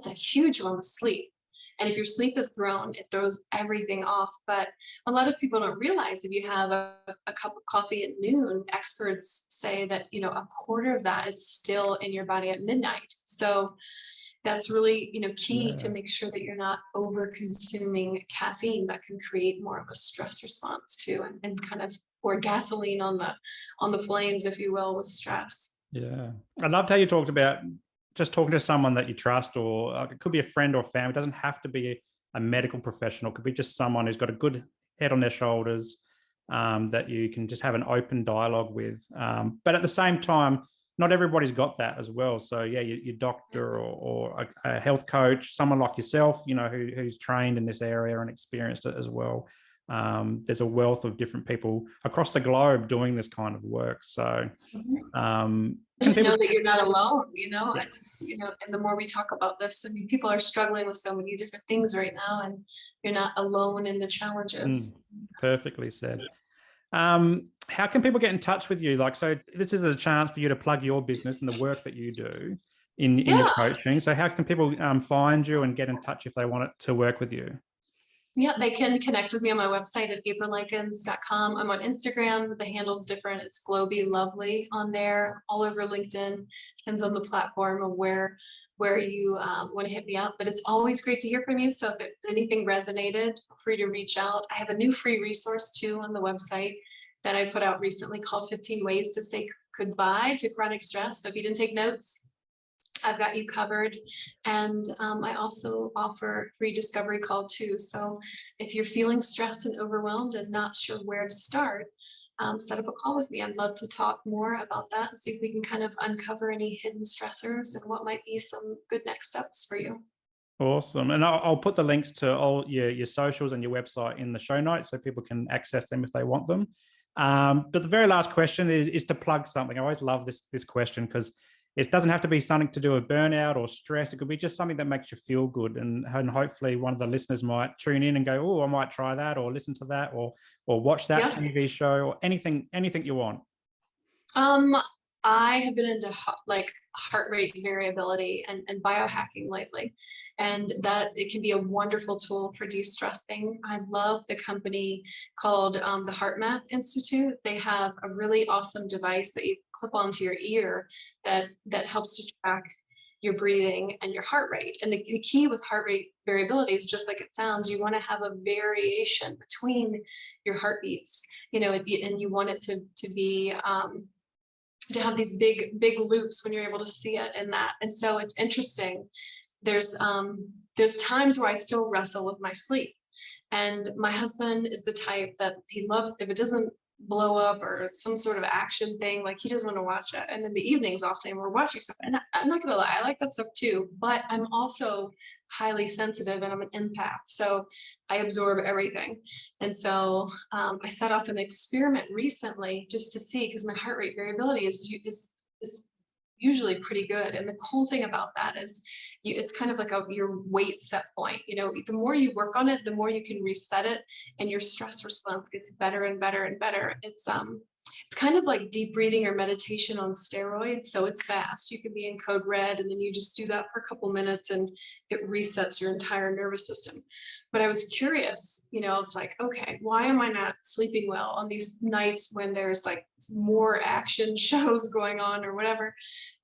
a huge one with sleep. And if your sleep is thrown, it throws everything off. But a lot of people don't realize if you have a cup of coffee at noon, experts say that, a quarter of that is still in your body at midnight. So that's really, key to make sure that you're not over consuming caffeine that can create more of a stress response too, and kind of pour gasoline on the flames, if you will, with stress. Yeah. I loved how you talked about just talking to someone that you trust, or it could be a friend or family. It doesn't have to be a medical professional. It could be just someone who's got a good head on their shoulders, that you can just have an open dialogue with. But at the same time, not everybody's got that as well. So yeah, your doctor or a health coach, someone like yourself, who's trained in this area and experienced it as well. There's a wealth of different people across the globe doing this kind of work. So just know that you're not alone, it's, and the more we talk about this, I mean, people are struggling with so many different things right now, and you're not alone in the challenges. Perfectly said. How can people get in touch with you? So this is a chance for you to plug your business and the work that you do in your coaching. So how can people find you and get in touch if they want to work with you? Yeah, they can connect with me on my website at aprillikins.com. I'm on Instagram. The handle's different. It's Globy Lovely on there, all over LinkedIn. Depends on the platform of where you want to hit me up. But it's always great to hear from you. So if anything resonated, feel free to reach out. I have a new free resource too on the website that I put out recently called 15 Ways to Say Goodbye to Chronic Stress. So if you didn't take notes, I've got you covered. And I also offer free discovery call too. So if you're feeling stressed and overwhelmed and not sure where to start, set up a call with me. I'd love to talk more about that and see if we can kind of uncover any hidden stressors and what might be some good next steps for you. Awesome. And I'll put the links to all your socials and your website in the show notes so people can access them if they want them. But the very last question is to plug something. I always love this question because it doesn't have to be something to do with burnout or stress. It could be just something that makes you feel good. And hopefully one of the listeners might tune in and go, oh, I might try that, or listen to that, or watch that TV show, or anything you want. I have been into heart rate variability and biohacking lately, and that it can be a wonderful tool for de-stressing. I love the company called the Heart Math Institute. They have a really awesome device that you clip onto your ear that helps to track your breathing and your heart rate. And the key with heart rate variability is just like it sounds. You want to have a variation between your heartbeats, and you want it to be to have these big loops when you're able to see it in that. And so it's interesting. There's times where I still wrestle with my sleep, and my husband is the type that he loves, if it doesn't blow up or some sort of action thing, like he doesn't want to watch it. And in the evenings often we're watching stuff, and I'm not gonna lie, I like that stuff too, but I'm also highly sensitive and I'm an empath, so I absorb everything. And so I set off an experiment recently just to see, because my heart rate variability is usually pretty good. And the cool thing about that is it's kind of like your weight set point. The more you work on it, the more you can reset it, and your stress response gets better and better and better. It's kind of like deep breathing or meditation on steroids. So it's fast. You can be in code red, and then you just do that for a couple minutes and it resets your entire nervous system. But I was curious, it's like, okay, why am I not sleeping well on these nights when there's like more action shows going on or whatever?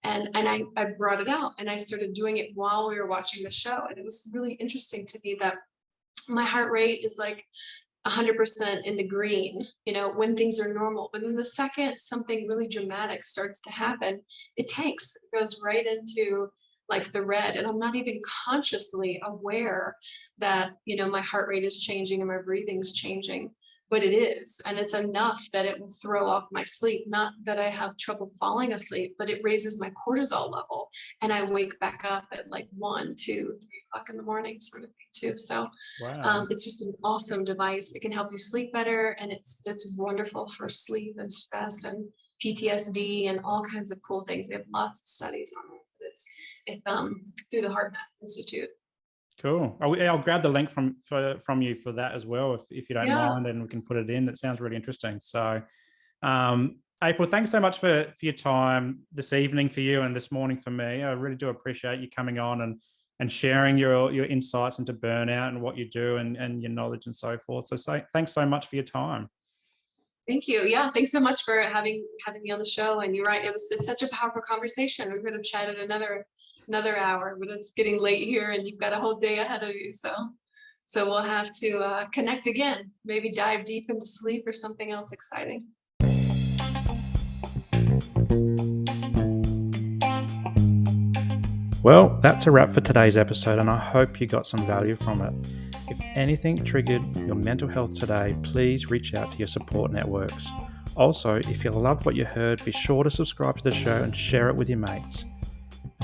And I brought it out, and I started doing it while we were watching the show. And it was really interesting to me that my heart rate is like 100% in the green, when things are normal. But then the second something really dramatic starts to happen, it tanks. It goes right into like the red, and I'm not even consciously aware that my heart rate is changing and my breathing's changing, but it is. And it's enough that it will throw off my sleep. Not that I have trouble falling asleep, but it raises my cortisol level, and I wake back up at like 1, 2, 3 o'clock in the morning sort of thing too. So wow. It's just an awesome device. It can help you sleep better, and it's wonderful for sleep and stress and PTSD and all kinds of cool things. They have lots of studies on it. It's through the Heart Math Institute. Cool. I'll grab the link from you for that as well, if you don't mind, and we can put it in. It sounds really interesting. So, April, thanks so much for your time this evening for you and this morning for me. I really do appreciate you coming on and sharing your insights into burnout and what you do and your knowledge and so forth. So thanks so much for your time. Thank you. Yeah, thanks so much for having me on the show. And you're right, it's such a powerful conversation. We could have chatted another hour, but it's getting late here, and you've got a whole day ahead of you. So we'll have to connect again. Maybe dive deep into sleep or something else exciting. Well, that's a wrap for today's episode, and I hope you got some value from it. If anything triggered your mental health today, please reach out to your support networks. Also, if you loved what you heard, be sure to subscribe to the show and share it with your mates.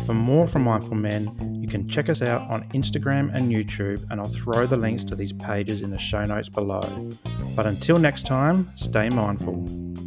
For more from Mindful Men, you can check us out on Instagram and YouTube, and I'll throw the links to these pages in the show notes below. But until next time, stay mindful.